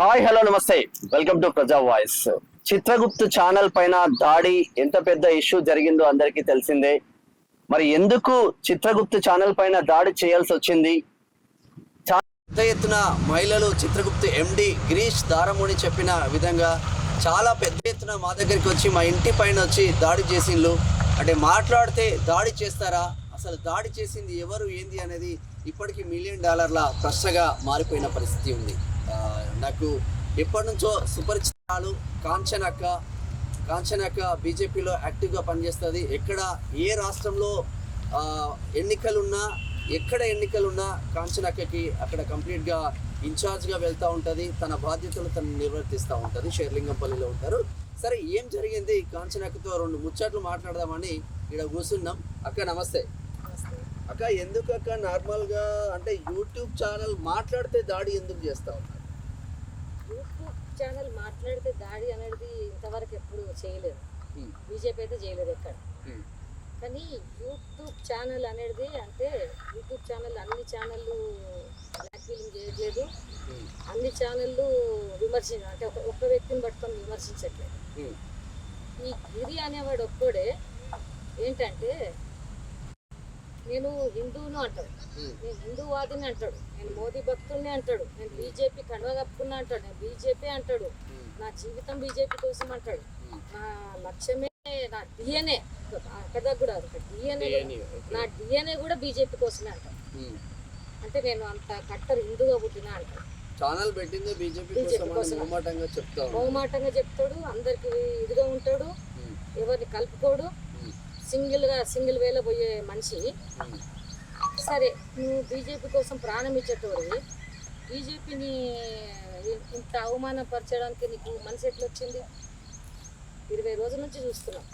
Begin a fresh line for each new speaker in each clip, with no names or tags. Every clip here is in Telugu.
హాయ్ హలో నమస్తే వెల్కమ్ టు ప్రజా వాయిస్. చిత్రగుప్తు ఛానల్ పైన దాడి ఎంత పెద్ద ఇష్యూ జరిగిందో అందరికీ తెలిసిందే. మరి ఎందుకు చిత్రగుప్తు ఛానల్ పైన దాడి చేయాల్సి వచ్చింది? పెద్ద ఎత్తున మహిళలు చిత్రగుప్తు ఎండి గిరీష్ దారముని చెప్పిన విధంగా చాలా పెద్ద ఎత్తున మా దగ్గరికి వచ్చి మా ఇంటి పైన వచ్చి దాడి చేసిండ్రు. అంటే మాట్లాడితే దాడి చేస్తారా, అసలు దాడి చేసింది ఎవరు ఏంది అనేది ఇప్పటికీ $1 మిలియన్ ప్రశ్నగా మారిపోయిన పరిస్థితి ఉంది. నాకు ఎప్పటి నుంచో సుపరిచితాలు కాంచనక్క బీజేపీలో యాక్టివ్గా పనిచేస్తుంది. ఏ రాష్ట్రంలో ఎన్నికలున్నా కాంచనక్కకి అక్కడ కంప్లీట్గా ఇన్ఛార్జ్గా వెళ్తూ ఉంటుంది. తన బాధ్యతలు తను నిర్వర్తిస్తూ ఉంటుంది. షేర్లింగంపల్లిలో ఉంటారు. సరే, ఏం జరిగింది కాంచనక్కతో 2 ముచ్చట్లు మాట్లాడదామని ఇక్కడ కూర్చున్నాం. అక్క నమస్తే. అక్క, ఎందుకు అక్క నార్మల్గా అంటే యూట్యూబ్ ఛానల్ మాట్లాడితే దాడి ఎందుకు చేస్తా ఉన్నారు?
యూట్యూబ్ ఛానల్ మాట్లాడితే దాడి అనేది ఇంతవరకు ఎప్పుడు చేయలేదు. బీజేపీ అయితే చేయలేదు ఎక్కడ. కానీ యూట్యూబ్ ఛానల్ అనేది అంటే యూట్యూబ్ ఛానల్ అన్ని ఛానళ్ళు బ్లాక్ మెయిలింగ్ చేయట్లేదు. అన్ని ఛానళ్ళు అంటే ఒక్క వ్యక్తిని పట్టుకొని విమర్శించట్లేదు. ఈ గిరి అనేవాడు ఒక్కడే ఏంటంటే నేను హిందువును అంటాడు, నేను హిందూవాదిని అంటాడు, నేను మోదీ భక్తుల్ని అంటాడు, నేను బీజేపీ కండువా కప్పుకున్నా అంటాడు, నేను బీజేపీ అంటాడు, నా జీవితం బీజేపీ కోసం అంటాడు, నా లక్ష్యమే నా డిఎన్ఏ కదా కూడా నా డిఎన్ఏ కూడా బీజేపీ కోసమే అంటాడు. అంటే నేను అంత కట్టర్ హిందూగా పుట్టినా అంటాడు.
ఛానల్ పెట్టిందే బీజేపీ కోసం
బహుమాటంగా చెప్తాడు. అందరికి ఇదిగా ఉంటాడు, ఎవరిని కలుపుకోడు, సింగిల్ వేలో పోయే మనిషి. సరే, నువ్వు బీజేపీ కోసం ప్రాణం ఇచ్చేటోడివి, బీజేపీని ఇంత అవమానపరచడానికి నీకు మనసు ఎట్లా వచ్చింది? 20 రోజుల నుంచి చూస్తున్నాం.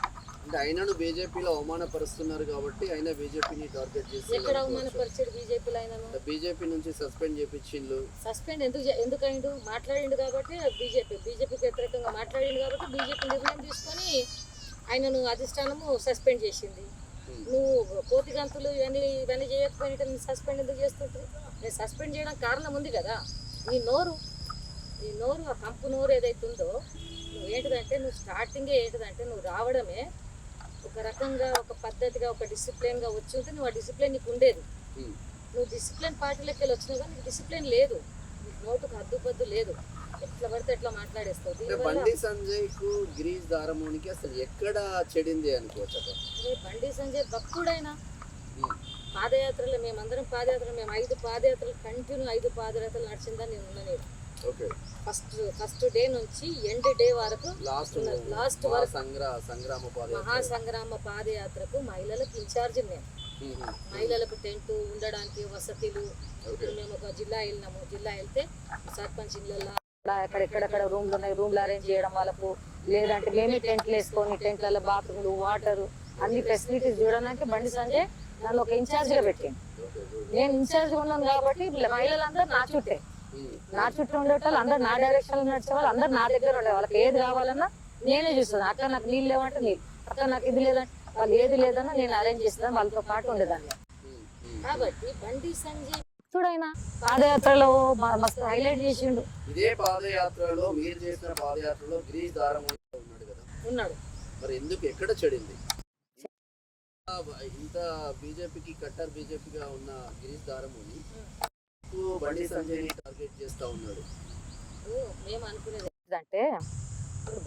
అంటే ఆయనను బీజేపీలో అవమానపరుస్తున్నారు కాబట్టి ఆయన బీజేపీని టార్గెట్ చేసి
ఎక్కడ అవమానపరిచాడు? బీజేపీలో ఆయనను
బీజేపీ నుంచి సస్పెండ్ చేపించిండు.
సస్పెండ్ ఎందుకైండు? మాట్లాడిండు కాబట్టి బీజేపీకి వ్యతిరేకంగా మాట్లాడిండు కాబట్టి బీజేపీ నిర్ణయం తీసుకొని ఆయనను అధిష్టానము సస్పెండ్ చేసింది. నువ్వు కోతిగంతులు ఇవన్నీ చేయకపోయినట్టు నేను సస్పెండ్ ఎందుకు చేస్తుంటుంది? నేను సస్పెండ్ చేయడానికి కారణం ఉంది కదా. నీ నోరు ఆ కంపు నోరు ఏదైతుందో నువ్వు ఏంటిదంటే నువ్వు స్టార్టింగే ఏంటిదంటే నువ్వు రావడమే ఒక రకంగా ఒక పద్ధతిగా ఒక డిసిప్లిన్గా వచ్చి ఉంటే నువ్వు ఆ డిసిప్లిన్ నీకు ఉండేది. నువ్వు డిసిప్లిన్ పార్టీలోకి వెళ్ళి వచ్చినావు కానీ నీకు డిసిప్లిన్ లేదు, నీకు నోటుకు హద్దుపద్దు లేదు, ఎట్లా పడితే ఎట్లా మాట్లాడేస్తావు.
బండి సంజయ్ కు గిరీష్ దారమునికి అసలు ఎక్కడ చెడింది అనుకోవచ్చు?
బండి సంజయ్ భక్తుడైనా పాదయాత్రలో మేము 5 పాదయాత్రలు కంటిన్యూ 5 పాదయాత్రలు నడిచిందని నేను ఉన్నాను. ఫస్ట్ డే నుంచి ఎండ్ డే వరకు లాస్ట్ వరకు మహాసంగ్రామ పాదయాత్రకు మహిళలకు ఇన్ఛార్జ్ నేను. మహిళలకు టెంట్ ఉండడానికి వసతులు. మేము ఒక జిల్లా వెళ్ళినాము. జిల్లా వెళ్తే సర్పంచ్ ఇళ్ళల్లో ఎక్కడెక్కడ రూమ్లు ఉన్నాయి, రూమ్లు అరేంజ్ చేయడం వాళ్ళకు, లేదంటే మేమే టెంట్లు వేసుకొని టెంట్లలో బాత్రూమ్లు, వాటర్ అన్ని ఫెసిలిటీస్ చూడడానికి బండి సంజయ్ నన్ను ఒక ఇన్ఛార్జ్గా పెట్టింది. నేను ఇన్ఛార్జ్గా ఉన్నాను కాబట్టి మహిళలందరూ నా చుట్టూ ఉండేవాళ్ళు అందరు నా డైరెక్షన్ లో నడిచేవాళ్ళు అందరు నా దగ్గర ఉండే. వాళ్ళకి ఏది కావాలన్నా నేనే చూస్తాను. అక్కడ నాకు నీళ్ళు లేవంటే నీళ్ళు, అక్కడ నాకు ఇది లేదంటే వాళ్ళు ఏది లేదన్నా నేను అరేంజ్ చేస్తాను, వాళ్ళతో పాటు ఉండేదాన్ని. కాబట్టి బండి సంజయ్ చూడైనా పాదయాత్రలో మస్తు హైలైట్ చేసిండు.
ఇదే పాదయాత్రలో మీరు చేసిన పాదయాత్రలో గిరీష్ దారముని
ఉన్నాడు.
మరి ఎందుకు ఎక్కడ చెడింది? ఇంత బీజేపీకి కట్టర్ బీజేపీగా ఉన్న గిరీష్ దారముని బండి సంజయ్ ని టార్గెట్ చేస్తా ఉన్నాడు.
మేము అనుకునేది ఏంటంటే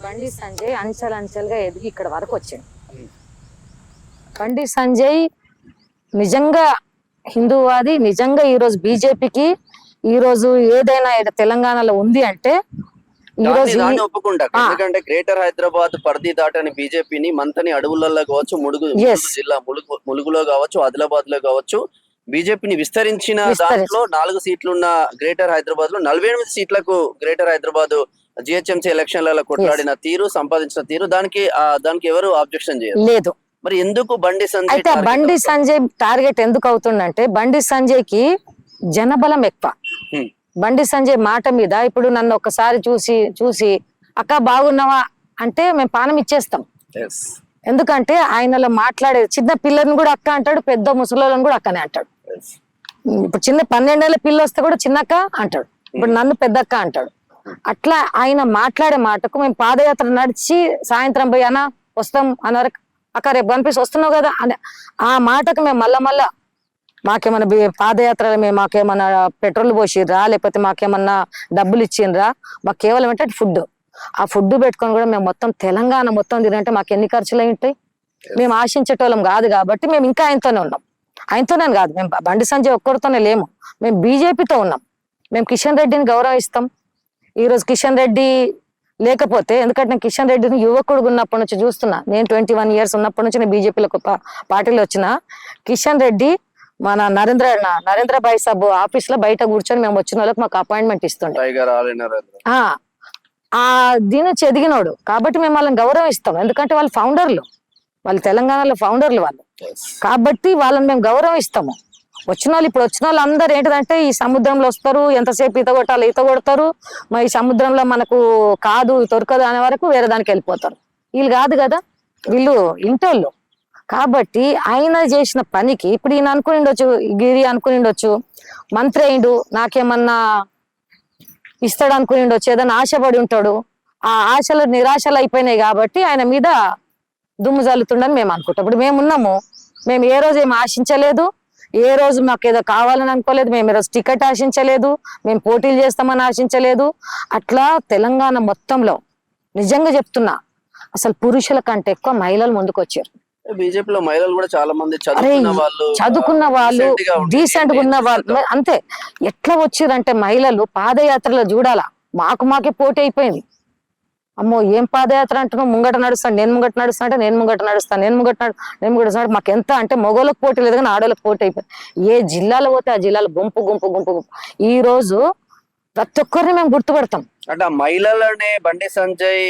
బండి సంజయ్ అంచెలంచెలుగా ఎదిగి ఇక్కడ వరకు వచ్చాడు. బండి సంజయ్ నిజంగా హిందూవాది, నిజంగా ఈరోజు బీజేపీకి ఈరోజు ఏదైనా తెలంగాణలో ఉంది అంటే
ఒప్పుకుంటా. ఎందుకంటే గ్రేటర్ హైదరాబాద్ పరిధి దాటని బీజేపీని మంతని అడవులలో కావచ్చు, ములుగులో కావచ్చు, ఆదిలాబాద్ లో కావచ్చు, బీజేపీని విస్తరించిన దాంట్లో 4 సీట్లున్న గ్రేటర్ హైదరాబాద్ లో 48 సీట్లకు గ్రేటర్ హైదరాబాద్ జిహెచ్ఎంసీ ఎలక్షన్లలో కొట్లాడిన తీరు, సంపాదించిన తీరు, దానికి ఎవరు ఆబ్జెక్షన్ చేయలేదు. మరి ఎందుకు బండి సంజయ్
అయితే బండి సంజయ్ టార్గెట్ ఎందుకు అవుతుందంటే బండి సంజయ్ కి జనబలం ఎక్కువ. బండి సంజయ్ మాట మీద ఇప్పుడు నన్ను ఒకసారి చూసి అక్క బాగున్నావా అంటే మేము పానం ఇచ్చేస్తాం. ఎందుకంటే ఆయనలో మాట్లాడే చిన్న పిల్లలను కూడా అక్క అంటాడు, పెద్ద ముసలోళ్ళని కూడా అక్కనే అంటాడు. ఇప్పుడు చిన్న 12 ఏళ్ల పిల్ల వస్తే కూడా చిన్నక్క అంటాడు. ఇప్పుడు నన్ను పెద్దక్క అంటాడు. అట్లా ఆయన మాట్లాడే మాటకు మేము పాదయాత్ర నడిచి సాయంత్రం పోయి అన్న వస్తాం అన్నారు, అక్క రేపు పంపిస్తే వస్తున్నావు కదా అని ఆ మాటకు మేము మళ్ళా మాకేమన్నా పాదయాత్రలో మేము మాకేమన్నా పెట్రోల్ పోసిర్రా లేకపోతే మాకేమన్నా డబ్బులు ఇచ్చిండ్రా, మాకు కేవలం ఏంటంటే ఫుడ్. ఆ ఫుడ్ పెట్టుకొని కూడా మేము మొత్తం తెలంగాణ మొత్తం తినంటే మాకు ఎన్ని ఖర్చులు ఉంటాయి. మేము ఆశించేటోళ్ళం కాదు కాబట్టి మేము ఇంకా ఆయనతోనే ఉన్నాం. ఆయనతోనే కాదు, మేము బండి సంజయ్ ఒక్కరితోనే లేము, మేము బీజేపీతో ఉన్నాం. మేము కిషన్ రెడ్డిని గౌరవిస్తాం. ఈరోజు కిషన్ రెడ్డి లేకపోతే, ఎందుకంటే నేను కిషన్ రెడ్డిని యువకుడు ఉన్నప్పటి నుంచి చూస్తున్నా, నేను 21 years ఉన్నప్పటి నుంచి నేను బీజేపీలో పార్టీలో వచ్చిన కిషన్ రెడ్డి మన నరేంద్ర భాయ్ సాబ్ ఆఫీస్ లో బయట కూర్చొని మేము వచ్చిన వాళ్ళకి మాకు అపాయింట్మెంట్ ఇస్తుండే. ఆ దీని ఎదిగినోడు కాబట్టి మేము వాళ్ళని గౌరవిస్తాం. ఎందుకంటే వాళ్ళు ఫౌండర్లు, వాళ్ళు తెలంగాణలో ఫౌండర్లు వాళ్ళు కాబట్టి వాళ్ళని మేము గౌరవిస్తాము. వచ్చిన వాళ్ళు ఇప్పుడు వచ్చిన వాళ్ళు అందరు ఏంటిదంటే ఈ సముద్రంలో వస్తారు, ఎంతసేపు ఈత కొట్టాలి ఈత కొడతారు, మరి ఈ సముద్రంలో మనకు కాదు దొరకదు అనే వరకు వేరే దానికి వెళ్ళిపోతారు. వీళ్ళు కాదు కదా, వీళ్ళు ఇంటోళ్ళు. కాబట్టి ఆయన చేసిన పనికి ఇప్పుడు ఈయన అనుకునిండొచ్చు, గిరి అనుకునిండొచ్చు, మంత్రి అయిండు నాకేమన్నా ఇస్తాడు అనుకునిండొచ్చు, ఏదైనా ఆశపడి ఉంటాడు. ఆ ఆశలు నిరాశలు అయిపోయినాయి కాబట్టి ఆయన మీద దుమ్ము జల్లుతుండని మేము అనుకుంటాం. ఇప్పుడు మేమున్నాము, మేము ఏ రోజు ఏం ఆశించలేదు, ఏ రోజు మాకు ఏదో కావాలని అనుకోలేదు, మేము ఈరోజు టికెట్ ఆశించలేదు, మేము పోటీలు చేస్తామని ఆశించలేదు. అట్లా తెలంగాణ మొత్తంలో నిజంగా చెప్తున్నా అసలు పురుషుల కంటే ఎక్కువ మహిళలు ముందుకు వచ్చారు.
బీజేపీలో మహిళలు కూడా చాలా మంది
చదువుకున్న వాళ్ళు డీసెంట్ గా ఉన్న వాళ్ళు అంతే. ఎట్లా వచ్చిరంటే మహిళలు పాదయాత్రలో చూడాలా, మాకే పోటీ అయిపోయింది. అమ్మో ఏం పాదయాత్ర అంటున్నావు, ముంగట నడుస్తాను నేను ముంగట నడుస్తా అంటే నేను ముంగట నడుస్తాను. మాకు ఎంత అంటే మగోళ్ళకి పోటీ లేదు కానీ ఆడోళ్ళకి పోటీ అయిపోయింది. ఏ జిల్లాలో పోతే ఆ జిల్లాలో గుంపు. ఈ రోజు ప్రతి ఒక్కరిని మేము గుర్తుపడతాం.
అంటే ఆ మహిళలనే బండి సంజయ్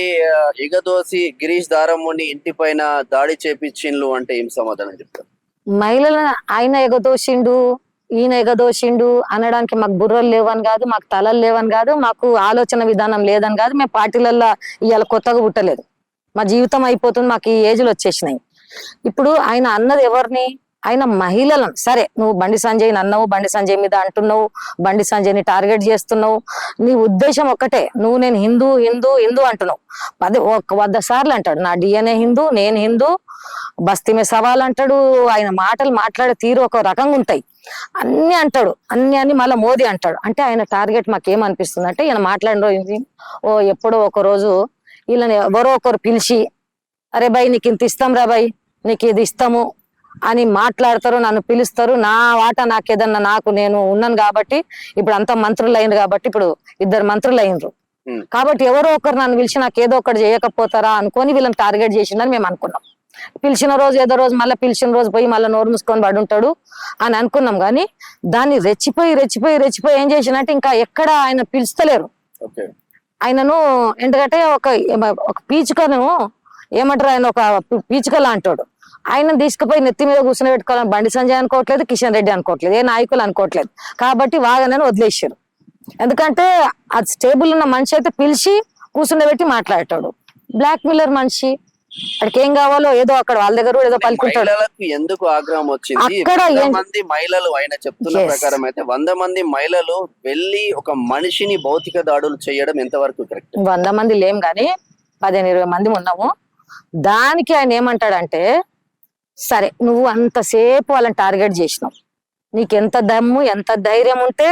ఎగదోసి గిరీష్ దారముని ఇంటి పైన దాడి చేపించిండ్లు అంటే ఏం సమాధానం చెప్తారు?
మహిళలను ఆయన ఎగదోసిండు, ఈయన ఎగదోసిండు అనడానికి మాకు బుర్రలు లేవని కాదు, మాకు తలలు లేవని కాదు, మాకు ఆలోచన విధానం లేదని కాదు. మేము పార్టీలలో ఇవాళ కొత్తగా పుట్టలేదు, మా జీవితం అయిపోతుంది, మాకు ఈ ఏజ్లు వచ్చేసినాయి. ఇప్పుడు ఆయన అన్నది ఎవరిని, ఆయన మహిళలను. సరే నువ్వు బండి సంజయ్ అన్నావు, బండి సంజయ్ మీద అంటున్నావు, బండి సంజయ్ని టార్గెట్ చేస్తున్నావు, నీ ఉద్దేశం ఒక్కటే, నేను హిందూ అంటున్నావు. 100 సార్లు అంటాడు నా డిఎన్ఏ హిందూ, నేను హిందూ, బస్తీ మే సవాల్ అంటాడు. ఆయన మాటలు మాట్లాడే తీరు ఒక రకంగా ఉంటాయి, అన్ని అంటాడు, అన్ని మళ్ళీ మోదీ అంటాడు. అంటే ఆయన టార్గెట్ మాకేమనిపిస్తుంది అంటే, ఈయన మాట్లాడిన రోజు ఎప్పుడో ఒక రోజు వీళ్ళని ఎవరో ఒకరు పిలిచి అరే బాయ్ నీకు ఇంత ఇస్తాం రా బాయ్, నీకు ఇది ఇస్తాము అని మాట్లాడతారు, నన్ను పిలుస్తారు, నా వాటా నాకేదన్నా నేను ఉన్నాను కాబట్టి. ఇప్పుడు అంతా మంత్రులు అయినరు కాబట్టి, ఇప్పుడు 2 మంత్రులు అయినరు కాబట్టి ఎవరో ఒకరు నన్ను పిలిచి నాకు ఏదో ఒకటి చేయకపోతారా అనుకొని వీళ్ళని టార్గెట్ చేసిందని మేము అనుకున్నాం. పిలిచిన రోజు ఏదో రోజు మళ్ళీ పిలిచిన రోజు పోయి మళ్ళీ నోరు మూసుకొని పడి ఉంటాడు అని అనుకున్నాం. కానీ దాన్ని రెచ్చిపోయి ఏం చేసినట్టు ఇంకా ఎక్కడ ఆయన పిలుస్తలేరు ఆయనను. ఎందుకంటే ఒక పీచుకను ఏమంటారు, ఆయన ఒక పీచుకలా అంటాడు. ఆయన తీసుకుపోయి నెత్తి మీద కూర్చుని పెట్టుకోవాలని బండి సంజయ్ అనుకోవట్లేదు, కిషన్ రెడ్డి అనుకోవట్లేదు, ఏ నాయకులు అనుకోవట్లేదు. కాబట్టి వాగనని వదిలేసారు. ఎందుకంటే అది స్టేబుల్ ఉన్న మనిషి అయితే పిలిచి కూర్చుండబెట్టి మాట్లాడతాడు. బ్లాక్ మిల్లర్ మనిషి, అక్కడికి ఏం కావాలో ఏదో అక్కడ వాళ్ళ దగ్గర ఏదో పలుకుంటాడు.
ఎందుకు ఆగ్రహం వచ్చింది? అక్కడ మంది మహిళలు, ఆయన చెప్తున్న ప్రకారం అయితే 100 మంది మహిళలు వెళ్ళి ఒక మనిషిని భౌతిక దాడులు చేయడం ఎంతవరకు కరెక్ట్?
100 మంది లేం గాని 15-20 మంది ఉన్నాము. దానికి ఆయన ఏమంటాడంటే, సరే నువ్వు అంతసేపు వాళ్ళని టార్గెట్ చేసినావు, నీకు ఎంత దమ్ము ఎంత ధైర్యం ఉంటే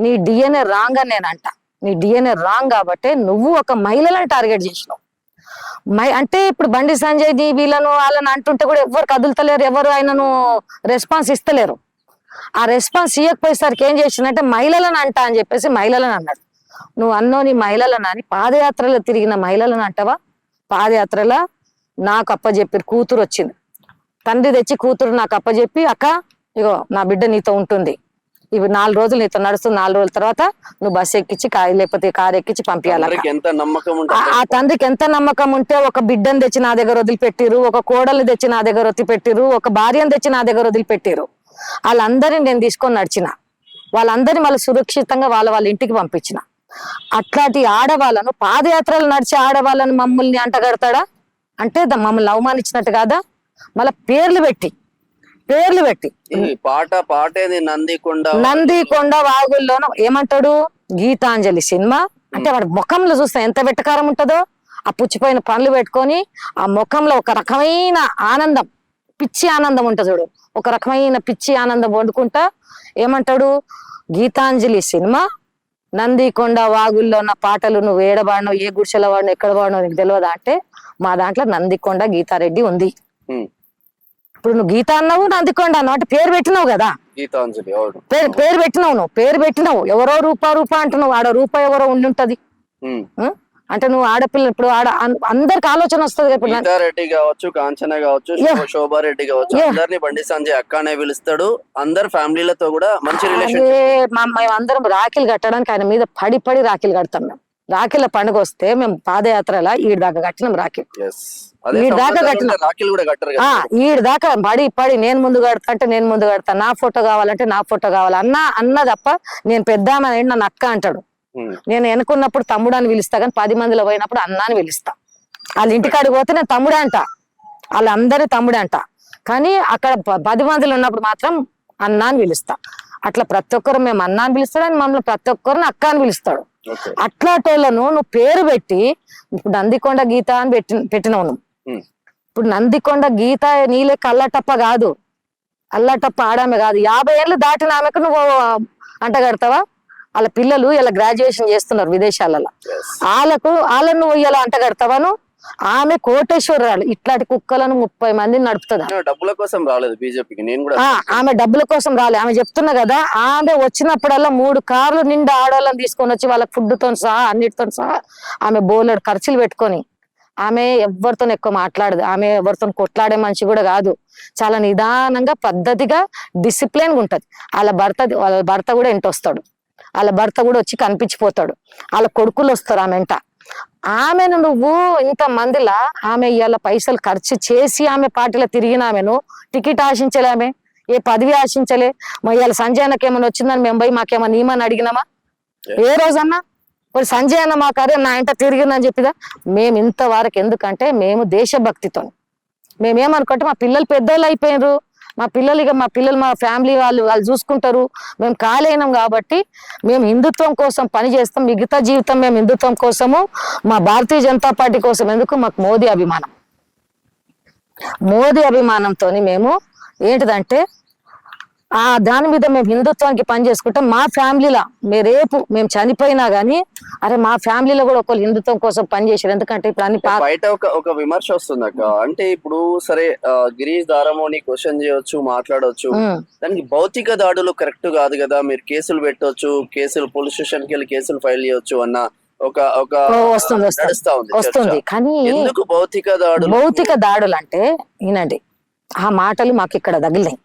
నీ డిఎన్ఏ రాంగ్ అని నేనంట. నీ డిఎన్ఏ రాంగ్ కాబట్టి నువ్వు ఒక మహిళలను టార్గెట్ చేసినావు. అంటే ఇప్పుడు బండి సంజయ్ వీళ్ళను వాళ్ళని అంటుంటే కూడా ఎవరు కదులుతలేరు, ఎవరు ఆయనను రెస్పాన్స్ ఇస్తలేరు. ఆ రెస్పాన్స్ ఇవ్వకపోయేసరికి ఏం చేసినంటే మహిళలను అంటా అని చెప్పేసి మహిళలను అన్నాడు. నువ్వు నీ మహిళలను అని పాదయాత్రలో తిరిగిన మహిళలను అంటావా? పాదయాత్రలో నాకు అప్పచెప్పి కూతురు వచ్చింది, తండ్రి తెచ్చి కూతురు నాకు అప్పచెప్పి, అక్క ఇగో నా బిడ్డ నీతో ఉంటుంది, ఇవి 4 రోజులు నీతో నడుస్తుంది, 4 రోజుల తర్వాత నువ్వు బస్సు ఎక్కించి లేకపోతే కారు ఎక్కించి పంపించాలి. ఆ తండ్రికి ఎంత నమ్మకం ఉంటే ఒక బిడ్డను తెచ్చి నా దగ్గర వదిలిపెట్టిరు, ఒక కోడలు తెచ్చి నా దగ్గర వదిలిపెట్టిరు, ఒక భార్యను తెచ్చి నా దగ్గర వదిలిపెట్టిరు. వాళ్ళందరినీ నేను తీసుకొని నడిచిన, వాళ్ళందరినీ మళ్ళీ సురక్షితంగా వాళ్ళ ఇంటికి పంపించిన. అట్లాంటి ఆడవాళ్ళను, పాదయాత్రలు నడిచే ఆడవాళ్ళను మమ్మల్ని అంటగడతాడా అంటే మమ్మల్ని అవమానించినట్టు కాదా? మళ్ళీ పేర్లు పెట్టి నందికొండ వాగుల్లోనూ ఏమంటాడు, గీతాంజలి సినిమా అంటే వాడి ముఖంలో చూస్తే ఎంత వెటకారం ఉంటుందో, ఆ పుచ్చిపోయిన పండ్లు పెట్టుకొని ఆ ముఖంలో ఒక రకమైన ఆనందం, పిచ్చి ఆనందం ఉంటుంది చూడు, ఒక రకమైన పిచ్చి ఆనందం వండుకుంటా ఏమంటాడు, గీతాంజలి సినిమా నందికొండ వాగుల్లో ఉన్న పాటలు నువ్వు ఏడబాడినావు, ఏ గుడిసెల వాడినో ఎక్కడ వాడినో నీకు తెలియదా అంటే, మా దాంట్లో నందికొండ గీతారెడ్డి ఉంది. ఇప్పుడు నువ్వు గీత అన్నావు, నందికొండ అన్నావు అంటే పేరు పెట్టినావు కదా,
గీతాంజలి
పేరు పెట్టినావు, నువ్వు పేరు పెట్టినావు. ఎవరో రూపా అంటున్నావు, ఆడ రూపా ఎవరో ఉండి ఉంటది అంటే నువ్వు ఆడపిల్ల. ఇప్పుడు అందరికి ఆలోచన వస్తుంది. ఇప్పుడు
రెడ్డి కావచ్చు, కాంచన కావచ్చు, శోభారెడ్డి కావచ్చు, అందరిని బండి సంజయ్ అక్క అనే పిలుస్తాడు. అందరు ఫ్యామిలీలతో కూడా మంచి రిలేషన్.
మేము అందరం రాఖీలు కట్టడానికి ఆయన మీద పడి రాఖీలు కడతాం. మేము రాఖీల పండుగ వస్తే మేము పాదయాత్రలా ఈడి దాకా కట్టినాం రాఖీలు. ఈడి దాకా కట్టినాం, ఈడి దాకా పడి నేను ముందు కడతా అంటే నేను ముందు కడతా, నా ఫోటో కావాలంటే నా ఫోటో కావాలి అన్న తప్ప నేను పెద్ద నన్ను అక్క అంటాడు. నేను ఎన్నుకున్నప్పుడు తమ్ముడు అని పిలుస్తా, కానీ 10 మందిలో పోయినప్పుడు అన్న అని పిలుస్తా. వాళ్ళ ఇంటికాడికి పోతే నేను తమ్ముడే అంట, వాళ్ళందరూ తమ్ముడే అంట, కానీ అక్కడ 10 మందిలో ఉన్నప్పుడు మాత్రం అన్న అని పిలుస్తా. అట్లా ప్రతి ఒక్కరు మేము అన్న అని పిలుస్తాడు, మమ్మల్ని ప్రతి ఒక్కరిని అక్క అని పిలుస్తాడు. అట్లాటోళ్ళను నువ్వు పేరు పెట్టి ఇప్పుడు నందికొండ గీత అని పెట్టినవు నువ్వు. ఇప్పుడు నందికొండ గీత నీలే అల్లటప్ప కాదు, అల్లటప్ప ఆడామే కాదు, 50 ఏళ్ళు దాటిన ఆమెకు నువ్వు అంటగడతావా? వాళ్ళ పిల్లలు ఇలా గ్రాడ్యుయేషన్ చేస్తున్నారు విదేశాలలో, వాళ్ళను ఇలా అంటగడతావాను? ఆమె కోటేశ్వరరాలు ఇట్లాంటి కుక్కలను 30 మందిని నడుపుతుంది.
డబ్బుల కోసం రాలేదు బీజేపీకి, నేను కూడా
ఆమె డబ్బుల కోసం రాలేదు. ఆమె చెప్తున్నా కదా, ఆమె వచ్చినప్పుడల్లా 3 కార్లు నిండా ఆడవాళ్ళని తీసుకొని వచ్చి వాళ్ళ ఫుడ్తో సహా అన్నిటితో సహా ఆమె బోలెడు ఖర్చులు పెట్టుకొని, ఆమె ఎవరితో ఎక్కువ మాట్లాడదు, ఆమె ఎవరితో కొట్లాడే మనిషి కూడా కాదు, చాలా నిదానంగా పద్ధతిగా డిసిప్లిన్ గా ఉంటది. వాళ్ళ భర్త కూడా ఇంటి వస్తాడు, వాళ్ళ భర్త కూడా వచ్చి కనిపించిపోతాడు, వాళ్ళ కొడుకులు వస్తారు ఆమె వెంట. ఆమెను నువ్వు ఇంత మందిలా ఆమె ఇవాళ పైసలు ఖర్చు చేసి ఆమె పార్టీలో తిరిగిన ఆమెను టికెట్ ఆశించలే, ఆమె ఏ పదవి ఆశించలే. ఇవాళ సంజయ్ అన్నకి ఏమైనా వచ్చిందని మేము పోయి మాకేమన్నా నియమని అడిగినామా ఏ రోజన్నా? మరి సంజయ్ అన్న మా కార్యం నా ఇంట తిరిగిందని చెప్పిదా? మేము ఇంతవరకు ఎందుకంటే మేము దేశభక్తితో మేమేమనుకుంటే మా పిల్లలు పెద్దోళ్ళు అయిపోయినారు, మా పిల్లలు మా ఫ్యామిలీ వాళ్ళు చూసుకుంటారు, మేము కాలేనాం కాబట్టి మేము హిందుత్వం కోసం పని చేస్తాం. మిగతా జీవితం మేము హిందుత్వం కోసము, మా భారతీయ జనతా పార్టీ కోసం. ఎందుకు? మాకు మోదీ అభిమానంతో మేము ఏంటిదంటే దాని మీద మేము హిందుత్వానికి పని చేసుకుంటాం. మా ఫ్యామిలీలో రేపు మేము చనిపోయినా గానీ అరే మా ఫ్యామిలీలో కూడా ఒకళ్ళు హిందుత్వం కోసం పని చేశారు. ఎందుకంటే ఇప్పుడు అన్ని
బయట ఒక విమర్శ వస్తుంది అక్క, అంటే ఇప్పుడు సరే గిరీష్ దారమోని క్వశ్చన్ చేయొచ్చు, మాట్లాడవచ్చు, దానికి భౌతిక దాడులు కరెక్ట్ కాదు కదా, మీరు కేసులు పెట్టవచ్చు, పోలీస్ స్టేషన్ కి వెళ్ళి కేసులు ఫైల్ చేయొచ్చు అన్న
వస్తుంది. కానీ
ఎందుకు భౌతిక
దాడులు అంటే వినండి, ఆ మాటలు మాకు ఇక్కడ తగిలినాయి.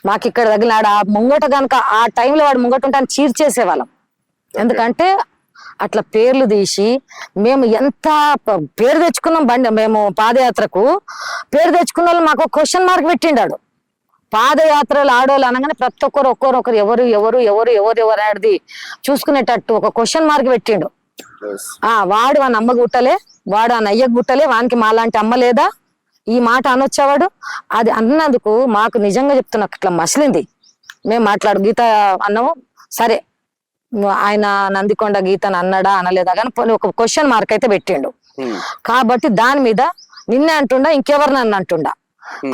మాకు ఇక్కడ తగిలినాడు ఆ ముంగట కనుక ఆ టైంలో వాడు ముంగట ఉంటాను చీర్చేసేవాళ్ళం. ఎందుకంటే అట్లా పేర్లు తీసి మేము ఎంత పేరు తెచ్చుకున్నాం. మేము పాదయాత్రకు పేరు తెచ్చుకున్న వాళ్ళు మాకు క్వశ్చన్ మార్క్ పెట్టిండాడు. పాదయాత్రలు ఆడోళ్ళు అనగానే ప్రతి ఒక్కరు ఎవరు ఆడిది చూసుకునేటట్టు ఒక క్వశ్చన్ మార్క్ పెట్టిండు. వాడు ఆ నమ్మ గుట్టలే, వాడు ఆ నయ్య గుట్టలే, వానికి మాలాంటి అమ్మ లేదా, ఈ మాట అనొచ్చేవాడు. అది అన్నందుకు మాకు నిజంగా చెప్తున్నా అట్లా మసిలింది. మేము గీత అన్నాము, సరే ఆయన నందికొండ గీతను అన్నాడా అనలేదా కానీ ఒక క్వశ్చన్ మార్క్ అయితే పెట్టిండు. కాబట్టి దాని మీద నిన్నే అంటుండా ఇంకెవరిని అంటుండా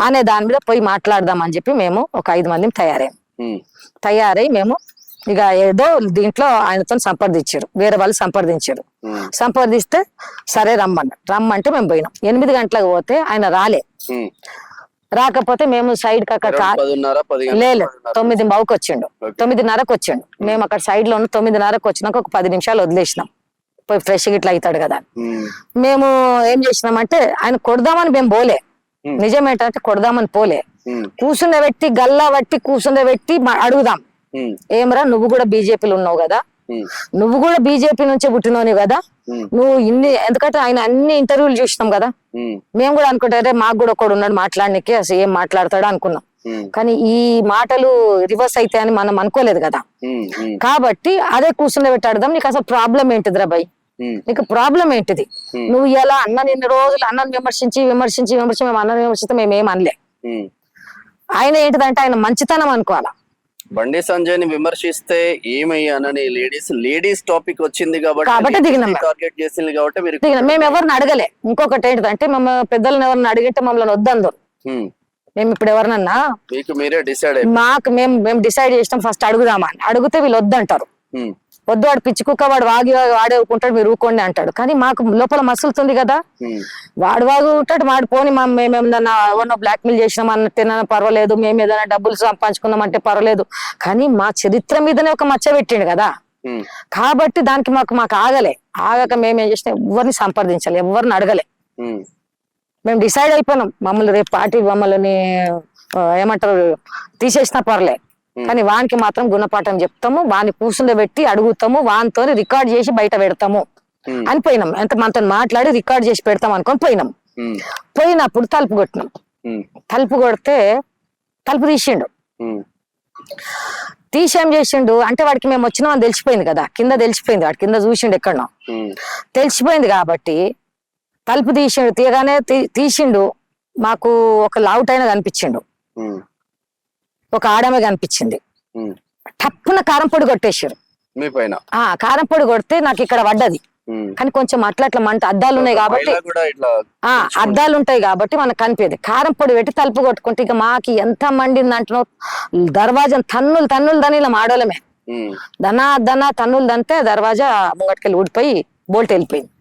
అనే దాని మీద పోయి మాట్లాడదాం అని చెప్పి మేము ఒక 5 మంది తయారై మేము ఇక ఏదో దీంట్లో ఆయనతో సంప్రదించారు, వేరే వాళ్ళు సంప్రదిస్తే సరే రమ్మంటే మేము పోయినాం. 8 గంటలకు పోతే ఆయన రాకపోతే మేము సైడ్ లేదు 9:15కి వచ్చిండు, 9:30కి వచ్చిండు. మేము అక్కడ సైడ్ లో 9:30కి వచ్చినాక ఒక 10 నిమిషాలు వదిలేసినాం, పోయి ఫ్రెష్ గిట్లా అవుతాడు కదా. మేము ఏం చేసినామంటే ఆయన కొడదామని మేము పోలే, నిజమేంటంటే కొడదామని పోలే, కూర్చుండబెట్టి గల్లా బట్టి కూర్చుండబెట్టి అడుగుదాం, ఏమరా నువ్వు కూడా బీజేపీలో ఉన్నావు కదా, నువ్వు కూడా బీజేపీ నుంచే పుట్టినోని కదా, నువ్వు ఎందుకంటే ఆయన అన్ని ఇంటర్వ్యూలు చూసినాం కదా, మేము కూడా అనుకుంటే మాకు కూడా ఒకడు ఉన్నాడు మాట్లాడడానికి, అసలు ఏం మాట్లాడతాడో అనుకున్నాం. కానీ ఈ మాటలు రివర్స్ అయితే అని మనం అనుకోలేదు కదా. కాబట్టి అదే కూర్చుండబెట్టి అడుగుదాం, నీకు అసలు ప్రాబ్లం ఏంటిది రా భయ్, నీకు ప్రాబ్లం ఏంటిది, నువ్వు ఇలా ఇన్ని రోజులు అన్నను విమర్శించి మేము అన్నను విమర్శిస్తే మేమేం అనలే. ఆయన ఏంటిదంటే ఆయన మంచితనం అనుకోవాలా,
బండి సంజయ్ ని విమర్శిస్తే ఏమై అనని లేడీస్ టాపిక్ వచ్చింది
కాబట్టి దిగినాం.
టార్గెట్ చేసింది కాబట్టి మీరు
మేము ఎవరిని అడగలే. ఇంకొకటి ఏంటంటే మేము పెద్దలను ఎవరిని అడిగితే మమ్మల్ని వద్దందరు. మేము ఇప్పుడు ఎవరినన్నా
మీకు మీరే డిసైడ్
మాకు మేము డిసైడ్ చేసినాం ఫస్ట్ అడుగుదామా అని. అడిగితే వీళ్ళు వద్దంటారు. వద్దు వాడు పిచ్చి కుక్క వాడు వాడే ఊరుకుంటాడు మీరు ఊకోండి అంటాడు. కానీ మాకు లోపల మసులుతుంది కదా, వాడు ఉంటాడు వాడు పోని మేమేమన్నా ఎవరినో బ్లాక్ మెయిల్ చేసినాం అన్నట్టేనా పర్వాలేదు, మేము ఏదైనా డబ్బులు సంపాదించుకున్నాం అంటే పర్వాలేదు. కానీ మా చరిత్ర మీదనే ఒక మచ్చ పెట్టిండు కదా, కాబట్టి దానికి మాకు ఆగక మేమేం చేసినా ఎవరిని సంప్రదించాలి, ఎవరిని అడగలే. మేము డిసైడ్ అయిపోయినాం మమ్మల్ని రేపు పార్టీ మమ్మల్ని ఏమంటారు తీసేసినా పర్లే, కానీ వానికి మాత్రం గుణపాఠం చెప్తాము, వాని కూర్చుండబెట్టి అడుగుతాము, వానితో రికార్డ్ చేసి బయట పెడతాము అని పోయినాం. ఎంత మనతో మాట్లాడి రికార్డ్ చేసి పెడతాం అనుకొని పోయినాం. పోయినప్పుడు తలుపు కొట్టినాం. తలుపు కొడితే తలుపు తీసిండు. తీసేం చేసిండు అంటే వాడికి మేము వచ్చినాం అని తెలిసిపోయింది కదా, కింద తెలిసిపోయింది, వాడి కింద చూసిండు ఎక్కడో తెలిసిపోయింది. కాబట్టి తలుపు తీసిండు. తీయగానే తీసిండు మాకు ఒక లావుటైన కనిపించిండు, ఒక ఆడమే కనిపించింది. టప్పున కారం పొడి కొట్టేసారు
మీ పైన.
కారం పొడి కొడితే నాకు ఇక్కడ పడ్డది. కానీ కొంచెం అట్లా మంట అద్దాలు ఉన్నాయి కాబట్టి అద్దాలు ఉంటాయి కాబట్టి మనకు కనిపించదు. కారం పొడి పెట్టి తలుపు కొట్టుకుంటే ఇక మాకి ఎంత మండింది అంటున్నావు, దర్వాజా తన్నులు దాని ఇలా మాడోలమే దనా తన్నులు దంతే దర్వాజా ముంగటికెళ్ళి ఊడిపోయి బోల్ట్ వెళ్ళిపోయింది.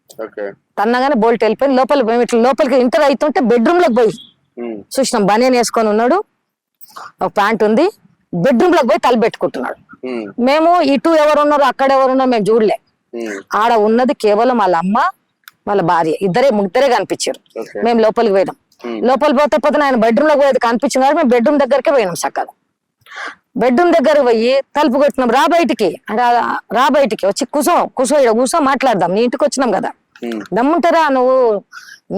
తన్నగానే బోల్ట్ వెళ్ళిపోయింది. మేము ఇట్లా లోపలికి ఎంటర్ అవుతుంటే బెడ్రూమ్ లోకి పోయి చూసినాం. బనియన్ వేసుకొని ఉన్నాడు, ఒక ప్యాంట్ ఉంది, బెడ్రూమ్ లోకి పోయి తలుపు పెట్టుకుంటున్నాడు. మేము ఇటు ఎవరున్నారు అక్కడ ఎవరున్నారు మేము చూడలే. ఆడ ఉన్నది కేవలం వాళ్ళ అమ్మ వాళ్ళ భార్య ముగ్గురే కనిపించారు. మేము లోపలికి పోయినాం. లోపలి పోతే ఆయన బెడ్రూమ్ లోకి పోయేది కనిపించింది కాబట్టి మేము బెడ్రూమ్ దగ్గరకే పోయినాం. చక్కగా బెడ్రూమ్ దగ్గర పోయి తలుపు కొట్టినాం. రా బయటికి వచ్చి కూసో మాట్లాడదాం, నీ ఇంటికి వచ్చినాం కదా, దమ్ముంటారా నువ్వు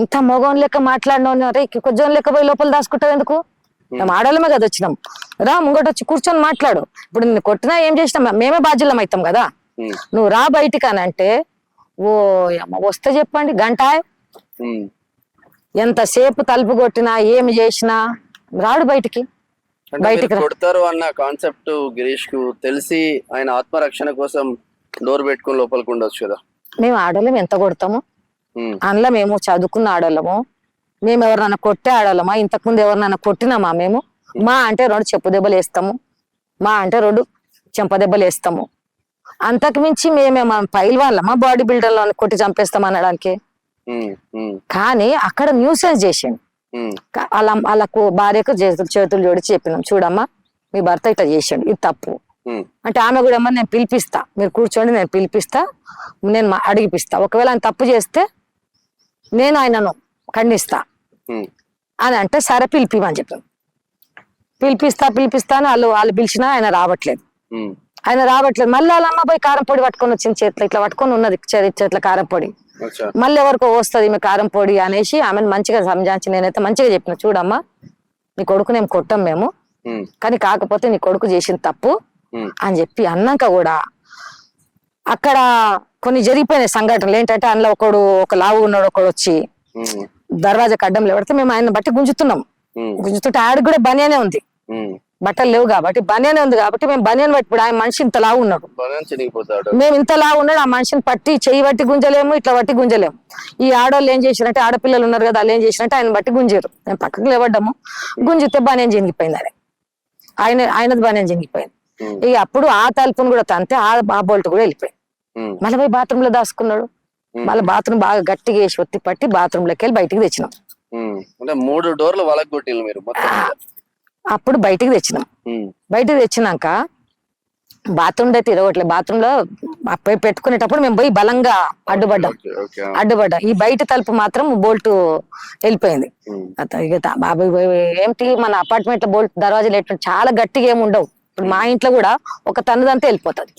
ఇంత మగం లెక్క మాట్లాడినావు, కొంచెం లెక్క పోయి లోపల దాచుకుంటావు ఎందుకు, మేము ఆడవాళ్ళమే కదా వచ్చినాం, రా ముంగట వచ్చి కూర్చొని మాట్లాడు. ఇప్పుడు నిన్ను కొట్టినా ఏం చేసినా మేమే బాధ్యులం అవుతాం కదా, నువ్వు రా బయటికి అని అంటే ఓ వస్తే చెప్పండి గంట ఎంతసేపు తలుపు కొట్టినా ఏమి చేసినా రాడు బయటికి
కొడతారు అన్న కాన్సెప్ట్ గిరీష్ కు తెలిసి ఆయన ఆత్మరక్షణ కోసం డోర్ పెట్టుకుని లోపలికి ఉండొచ్చు కదా.
మేము ఆడవాళ్ళం ఎంత కొడతాము, అందులో మేము చదువుకున్న ఆడవాళ్ళము, మేము ఎవరినైనా కొట్టే ఆడవాళ్ళమా, ఇంతకుముందు ఎవరినైనా కొట్టినామా మేము? మా అంటే 2 చెప్పు దెబ్బలు వేస్తాము, మా అంటే 2 చెంప దెబ్బలు వేస్తాము. అంతకు మించి మేమేమో పైల్ వాళ్ళమా బాడీ బిల్డర్లో కొట్టి చంపేస్తాం అనడానికి. కానీ అక్కడ న్యూసెన్స్ చేసిండు. వాళ్ళకు భార్యకు చేతులు జోడించి చెప్పినాం, చూడమ్మా మీ భర్త ఇట్లా చేసిండు, ఇది తప్పు అంటే ఆమె కూడా ఏమన్నా నేను పిలిపిస్తా, మీరు కూర్చోండి నేను పిలిపిస్తా, నేను అడిగిపిస్తా, ఒకవేళ ఆయన తప్పు చేస్తే నేను ఆయనను ఖండిస్తా అని అంటే సరే పిలిపిమని చెప్పాను. పిలిపిస్తా అని వాళ్ళు పిలిచినా ఆయన రావట్లేదు. మళ్ళీ వాళ్ళ అమ్మ పోయి కారం పొడి పట్టుకొని వచ్చింది, చేతిలో ఇట్లా పట్టుకొని ఉన్నది చేతిలో కారం పొడి. మళ్ళీ ఎవరికో వస్తుంది ఈమె కారం పొడి అనేసి ఆమెను మంచిగా సంజాయించి నేనైతే మంచిగా చెప్పిన, చూడమ్మా నీ కొడుకు నేను కొట్టాం మేము, కానీ కాకపోతే నీ కొడుకు చేసిన తప్పు అని చెప్పి అన్నాక కూడా అక్కడ కొన్ని జరిగిపోయినాయి సంఘటనలు. ఏంటంటే అందులో ఒక లావు ఉన్నాడు, ఒకడు వచ్చి దర్వాజాకి అడ్డం లేవడితే మేము ఆయన బట్టి గుంజుతుంటే ఆడికి కూడా బనియానే ఉంది, బట్టలు లేవు కాబట్టి బనియానే ఉంది కాబట్టి మేము బనియాన్ పట్టి ఆయన మనిషి ఇంత లావు ఉన్నాడు, మేము ఇంత లావు ఉన్నాడు, ఆ మనిషిని పట్టి చెయ్యి బట్టి గుంజలేము, ఇట్లా బట్టి గుంజలేము. ఈ ఆడవాళ్ళు ఏం చేసినట్టే ఆడపిల్లలు ఉన్నారు కదా, వాళ్ళు ఏం చేసినట్టే ఆయన బట్టి గుంజారు. మేము పక్కకు లేవడ్డాము, గుంజితే బనియాన్ జింగిపోయింది, ఆయనది బనియాన్ జింగిపోయింది. ఇక అప్పుడు ఆ తలుపును కూడా తంతే ఆ బోల్ట్ కూడా వెళ్ళిపోయింది. మళ్ళీ పోయి బాత్రూమ్ లో దాచుకున్నాడు. మళ్ళీ బాత్రూమ్ బాగా గట్టిగా వేసి ఒత్తి పట్టి బాత్రూమ్ లోకి వెళ్ళి బయటికి తెచ్చినాం.
3 డోర్లు వలగొట్టిల్లు మీరు.
అప్పుడు బయటికి తెచ్చినాక బాత్రూమ్ అయితే ఇరగట్లేదు. బాత్రూమ్ లో పెట్టుకునేటప్పుడు మేము పోయి బలంగా అడ్డుపడ్డాం. ఈ బయట తలుపు మాత్రం బోల్ట్ వెళ్ళిపోయింది. బాబాయ్ ఏంటి మన అపార్ట్మెంట్ లో బోల్ట్ దర్వాజాలు ఎట్లా చాలా గట్టిగా ఏమి ఉండవు. ఇప్పుడు మా ఇంట్లో కూడా ఒక తన్నుదంతా వెళ్ళిపోతుంది,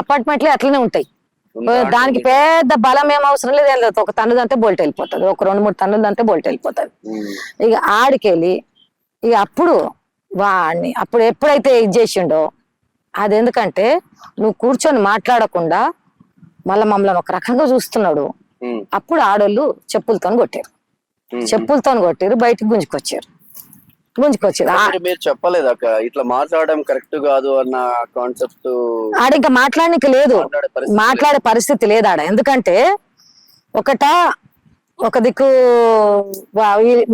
అపార్ట్మెంట్ లో అట్లనే ఉంటాయి. దానికి పెద్ద బలం ఏం అవసరం లేదు, ఒక తన్నుదంతే బోల్ట్ వెళ్ళిపోతుంది, ఒక 2-3 తన్నుదంతే బోల్ట్ వెళ్ళిపోతుంది. ఇక ఆడికెళ్ళి ఇక అప్పుడు ఎప్పుడైతే ఇది చేసిండో అది, ఎందుకంటే నువ్వు కూర్చొని మాట్లాడకుండా మళ్ళీ మమ్మల్ని ఒక రకంగా చూస్తున్నాడు. అప్పుడు ఆడోళ్ళు చెప్పులతో కొట్టారు, బయటకు గుంజుకొచ్చారు. గుంజుకొచ్చారు.
మరి మీరు చెప్పలేదు అక్క ఇట్లా మాట్లాడడం కరెక్ట్ కాదు అన్న కాన్సెప్ట్.
ఆడ ఇంకా మాట్లాడడానికి లేదు, మాట్లాడే పరిస్థితి లేదు ఆడ. ఎందుకంటే ఒక దిక్కు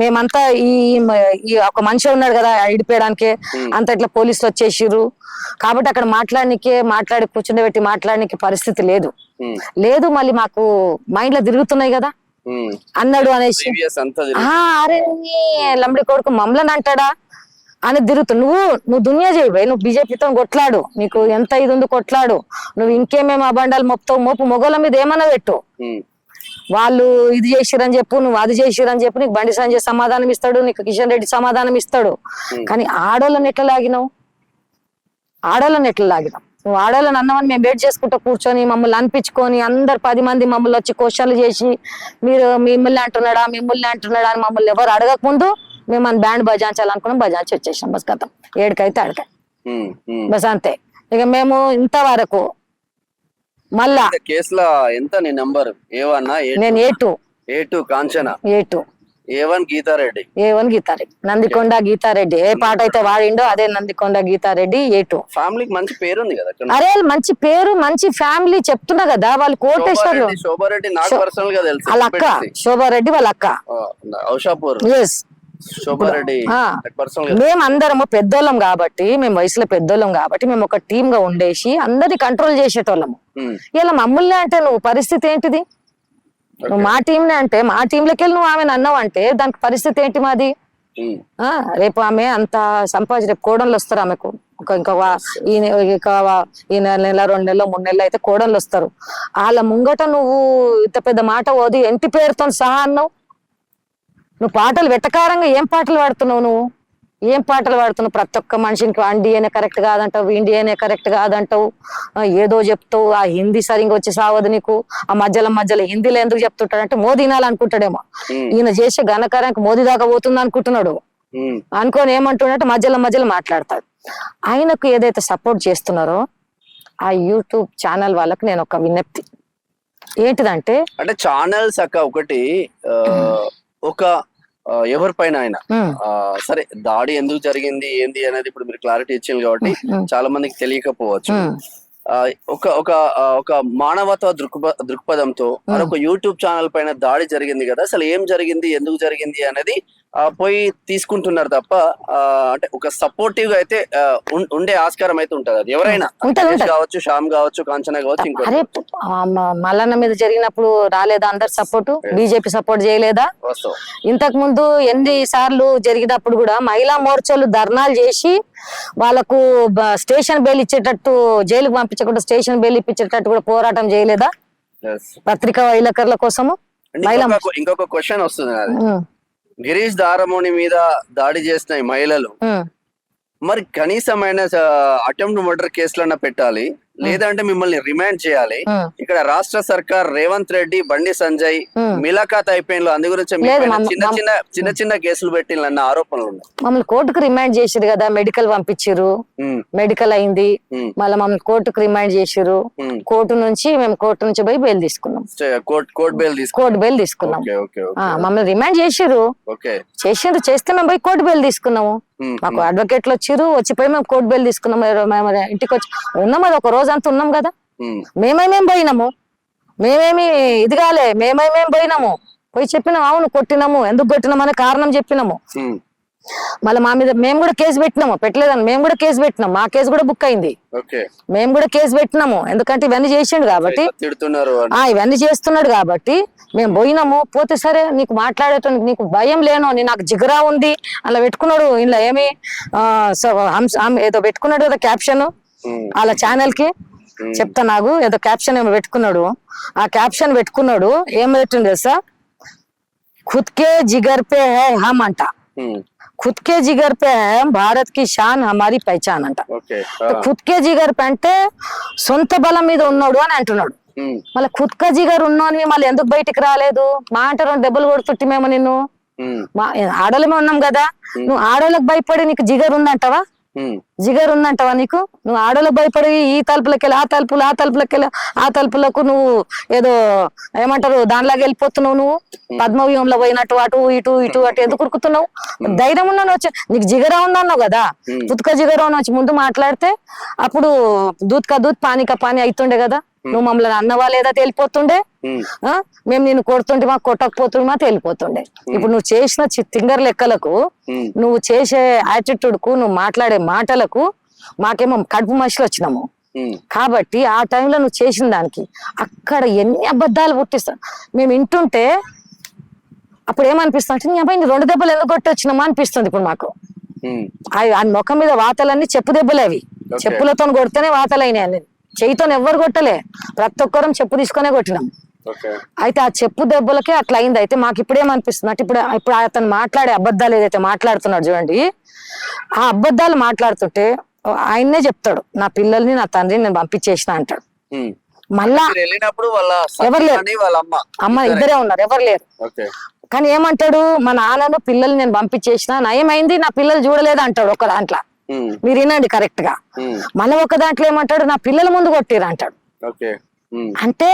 మేమంతా ఈ ఒక మనిషి ఉన్నాడు కదా ఇడిపోయడానికి, అంత ఇట్లా పోలీసులు వచ్చేసిర్రు కాబట్టి అక్కడ మాట్లాడి కూర్చుండబెట్టి మాట్లాడడానికి పరిస్థితి లేదు. మళ్ళీ మాకు మైండ్ లో తిరుగుతున్నాయి కదా అన్నాడు అనేసి, అరే లంబడి కొడుకు మమ్మల్ని అంటాడా అని తిరుగుతు. నువ్వు దునియా చేయబోయ్, నువ్వు బీజేపీతో కొట్లాడు, నీకు ఎంత ఇది ఉంది కొట్లాడు, నువ్వు ఇంకేమేమి అబండాలు మోపు మొగోళ్ళ మీద ఏమన్నా పెట్టు, వాళ్ళు ఇది చేసిరని చెప్పు, నువ్వు అది చేసిరని చెప్పు, నీకు బండి సంజయ్ సమాధానం ఇస్తాడు, నీకు కిషన్ రెడ్డి సమాధానం ఇస్తాడు. కానీ ఆడోళ్ళని ఎట్లా లాగినావు? నువ్వు ఆడోళ్ళని అన్నవని మేము వెయిట్ చేసుకుంటూ కూర్చొని మమ్మల్ని అనిపించుకొని అందరు 10 మంది మమ్మల్ని వచ్చి క్వశ్చన్లు చేసి మీరు మిమ్మల్ని అంటున్నాడా అని మమ్మల్ని ఎవరు అడగక ముందు మేము మన బ్యాండ్ బజాయించాలనుకున్నాం, బజాయించి వచ్చేసాం. బస్ కథం 7కైతే అడగ బస్ అంతే. ఇక మేము ఇంతవరకు మళ్ళా
కేసులో ఎంత నీ నంబర్?
నేను
A2 కాంచన, A1 గీతారెడ్డి, నందికొండ గీతారెడ్డి. ఏ పాట అయితే వాడిండో అదే నందికొండ గీతారెడ్డి A2. ఫ్యామిలీకి మంచి పేరు ఉంది కదా.
అరే మంచి పేరు, మంచి ఫ్యామిలీ చెప్తున్నా కదా. వాళ్ళు కోటేశ్వర్లు,
శోభారెడ్డి నాకు పర్సనల్ గా తెలుసు,
వాళ్ళ అక్క శోభారెడ్డి వాళ్ళ అక్క
ఔషాపూర్. శోభారెడ్డి
మేమందరము పెద్దోళ్ళం కాబట్టి, మేము వయసులో పెద్దోళ్ళం కాబట్టి మేము ఒక టీమ్ గా ఉండేసి అందరిని కంట్రోల్ చేసేటోళ్ళము. ఇలా మమ్మల్ని అంటే నువ్వు పరిస్థితి ఏంటిది? నువ్వు మా టీంనే అంటే మా టీంలోకి వెళ్ళి నువ్వు ఆమెను అన్నావు అంటే దానికి పరిస్థితి ఏంటి మాది? రేపు ఆమె అంత సంపాదించి రేపు కోడళ్ళు వస్తారు ఆమెకు. ఈ నెల 2 నెలలు 3 నెలలు అయితే కోడళ్ళు వస్తారు. వాళ్ళ ముంగట నువ్వు ఇంత పెద్ద మాట ఓది ఎంటి పేరుతో సహా అన్నావు. నువ్వు పాటలు వెటకారంగా ఏం పాటలు పాడుతున్నావు? ప్రతి ఒక్క మనిషికి ఇండియానే కరెక్ట్ కాదంటావు, ఇండియానే కరెక్ట్ కాదంటావు, ఏదో చెప్తావు. ఆ హిందీ సరిగ్గా వచ్చి సావదు నీకు. ఆ మధ్యలో హిందీలో ఎందుకు చెప్తుంటాడంటే మోదీ వినాలనుకుంటాడేమో. ఈయన చేసే ఘనకార్యానికి మోదీ దాకా పోతుంది అనుకుంటున్నాడు. అనుకొని ఏమంటున్నట్టు మధ్యలో మాట్లాడతాడు. ఆయనకు ఏదైతే సపోర్ట్ చేస్తున్నారో ఆ యూట్యూబ్ ఛానల్ వాళ్ళకి నేను ఒక విజ్ఞప్తి ఏంటిదంటే,
అంటే ఛానల్స్ అక్క ఒకటి ఒక ఎవరిపైన అయినా సరే దాడి ఎందుకు జరిగింది ఏంది అనేది ఇప్పుడు మీరు క్లారిటీ ఇచ్చింది కాబట్టి చాలా మందికి తెలియకపోవచ్చు. ఒక మానవతా దృక్పథంతో ఒక యూట్యూబ్ ఛానల్ పైన దాడి జరిగింది కదా, అసలు ఏం జరిగింది, ఎందుకు జరిగింది అనేది పోయి తీసుకుంటున్నారు తప్ప అంటే ఒక సపోర్టివ్ గా అయితే ఉండే ఆస్కారం అయితే ఉంటది. అది ఎవరైనా కావచ్చు, శ్యామ్ కావచ్చు, కాంచన కావచ్చు, ఇంకో
మల్లన్న మీద జరిగినప్పుడు రాలేదా అందరు సపోర్ట్? బీజేపీ సపోర్ట్ చేయలేదా? ఇంతకు ముందు ఎన్ని సార్లు జరిగినప్పుడు కూడా మహిళా మోర్చాలు ధర్నాలు చేసి వాళ్ళకు స్టేషన్ బెయిల్ ఇచ్చేటట్టు, జైలుకు పంపించకుండా స్టేషన్ బెయిల్ ఇప్పించేటట్టు కూడా పోరాటం చేయలేదా పత్రికా విలేకరుల కోసము?
ఇంకొక క్వశ్చన్ వస్తుంది, గిరీష్ దారమోని మీద దాడి చేసిన మహిళలు మరి కనీసమైన అటెంప్ట్ మర్డర్ కేసులన్నా పెట్టాలి, లేదంటే మిమ్మల్ని రిమాండ్ చేయాలి. ఇక్కడ రాష్ట్ర సర్కార్ రేవంత్ రెడ్డి, బండి సంజయ్ మిలాఖాత్ అయిపోయిన అందు గురించి చిన్న కేసులు పెట్టిన ఆరోపణలు ఉన్నాయి.
మమ్మల్ని కోర్టుకు రిమాండ్ చేసిరు కదా, మెడికల్ పంపించారు, మెడికల్ అయింది, మళ్ళీ మమ్మల్ని కోర్టుకు రిమాండ్ చేసిరు. కోర్టు నుంచి పోయి బెయిల్ తీసుకున్నాం, కోర్టు బెయిల్ తీసుకున్నాం. మమ్మల్ని రిమాండ్ చేసిరు, చేస్తే మేము పోయి కోర్టు బెయిల్ తీసుకున్నాము. మాకు అడ్వకేట్లు వచ్చిపోయి మేము కోర్టు బెయిల్ తీసుకున్నాము. ఇంటికి వచ్చి ఉన్నాం, అది ఒక రోజు అంతా ఉన్నాం కదా. మేమేమేం పోయినాము, మేమేమి ఇది కాలే, మేమేమేం పోయినాము, పోయి చెప్పినాము, అవును కొట్టినాము, ఎందుకు కొట్టినాము అనే కారణం చెప్పినాము. మళ్ళీ మా మీద మేము కూడా కేసు పెట్టినాము, పెట్టలేదని మేము కూడా కేసు పెట్టినాం, మా కేసు కూడా బుక్ అయింది, మేము కూడా కేసు పెట్టినాము. ఎందుకంటే ఇవన్నీ చేసిండు కాబట్టి, ఇవన్నీ చేస్తున్నాడు కాబట్టి మేము పోయినాము. పోతే సరే నీకు మాట్లాడేటానికి నీకు భయం లేను, నాకు జిగరా ఉంది అలా పెట్టుకున్నాడు. ఇలా ఏమి ఏదో పెట్టుకున్నాడు కదా క్యాప్షన్ వాళ్ళ ఛానల్ కి, చెప్తా నాకు ఏదో క్యాప్షన్ ఏమో పెట్టుకున్నాడు. ఆ క్యాప్షన్ పెట్టుకున్నాడు, ఏం పెట్టింది తెలుసా, ఖుద్కే జిగర్ పే హై హమ్ అంట, ఖుద్కే జిగర్ పే హై భారత్ కి షాన్ హమారీ పహచాన్ అంట. ఖుద్కే జిగర్ పే అంటే సొంత బలం మీద ఉన్నాడు అని అంటున్నాడు. మళ్ళీ ఖుద్కా జిగర్ ఉన్నాను మళ్ళీ ఎందుకు బయటికి రాలేదు? మా అంటే 2 దెబ్బలు కొడుతుంటే మేము నిన్ను ఆడోళ్ళమే ఉన్నాం కదా, నువ్వు ఆడోళ్ళకి భయపడి నీకు జిగర్ ఉందంటావా? జిగర్ ఉందంటవా నీకు? నువ్వు ఆడోళ్ళకి భయపడి ఈ తలుపులకెళ్ళి ఆ తలుపులకెళ్ళి ఆ తలుపులకు నువ్వు ఏదో ఏమంటారు దానిలాగా వెళ్ళిపోతున్నావు. నువ్వు పద్మవ్యూహంలో పోయినట్టు అటు ఇటు అటు ఎందుకు ఉరుకుతున్నావు? ధైర్యం ఉన్నాను వచ్చి నీకు జిగరా ఉన్నావు కదా, పుత్క జిగరా వచ్చి ముందు మాట్లాడితే అప్పుడు దూత్ కా దూత్ పానీ కా పానీ అవుతుండే కదా. నువ్వు మమ్మల్ని అన్నవా లేదా తేలిపోతుండే, మేము నిన్ను కొడుతుంటే మాకు కొట్టకపోతుండే తేలిపోతుండే. ఇప్పుడు నువ్వు చేసిన తింగర్ లెక్కలకు, నువ్వు చేసే యాటిట్యూడ్ కు, నువ్వు మాట్లాడే మాటలకు మాకేమో కడుపు మనుషులు వచ్చినాము. కాబట్టి ఆ టైంలో నువ్వు చేసిన దానికి అక్కడ ఎన్ని అబద్ధాలు పుట్టిస్తా మేము వింటుంటే అప్పుడు ఏమనిపిస్తుంది అంటే, నీ అబ్బాయి 2 దెబ్బలు ఎందుకు కొట్టి వచ్చినామా అనిపిస్తుంది ఇప్పుడు మాకు. ఆ ముఖం మీద వాతలన్నీ చెప్పు దెబ్బలే, అవి చెప్పులతో కొడితేనే వాతలైనాయి. చేయితో ఎవ్వరు కొట్టలే, ప్రతి ఒక్కరం చెప్పు తీసుకొనే కొట్టినాం. అయితే ఆ చెప్పు దెబ్బలకే అట్లా అయింది. అయితే మాకు ఇప్పుడేమనిపిస్తుంది అంటే, ఇప్పుడు అతను మాట్లాడే అబద్ధాలు ఏదైతే మాట్లాడుతున్నాడు చూడండి, ఆ అబద్ధాలు మాట్లాడుతుంటే ఆయన్నే చెప్తాడు, నా పిల్లల్ని నా తండ్రిని నేను పంపించేసిన అంటాడు. మళ్ళా
వెళ్ళినప్పుడు
ఎవరు లేరు, అమ్మ ఇద్దరే ఉన్నారు, ఎవరు లేరు. కానీ ఏమంటాడు, మా నాన్నను పిల్లల్ని నేను పంపించేసిన, నయమైంది నా పిల్లలు చూడలేదు అంటాడు ఒక దాంట్లో. మీరు వినండి కరెక్ట్ గా. మళ్ళీ ఒక దాంట్లో ఏమంటాడు, నా పిల్లల ముందు కొట్టిరు అంటాడు. అంటే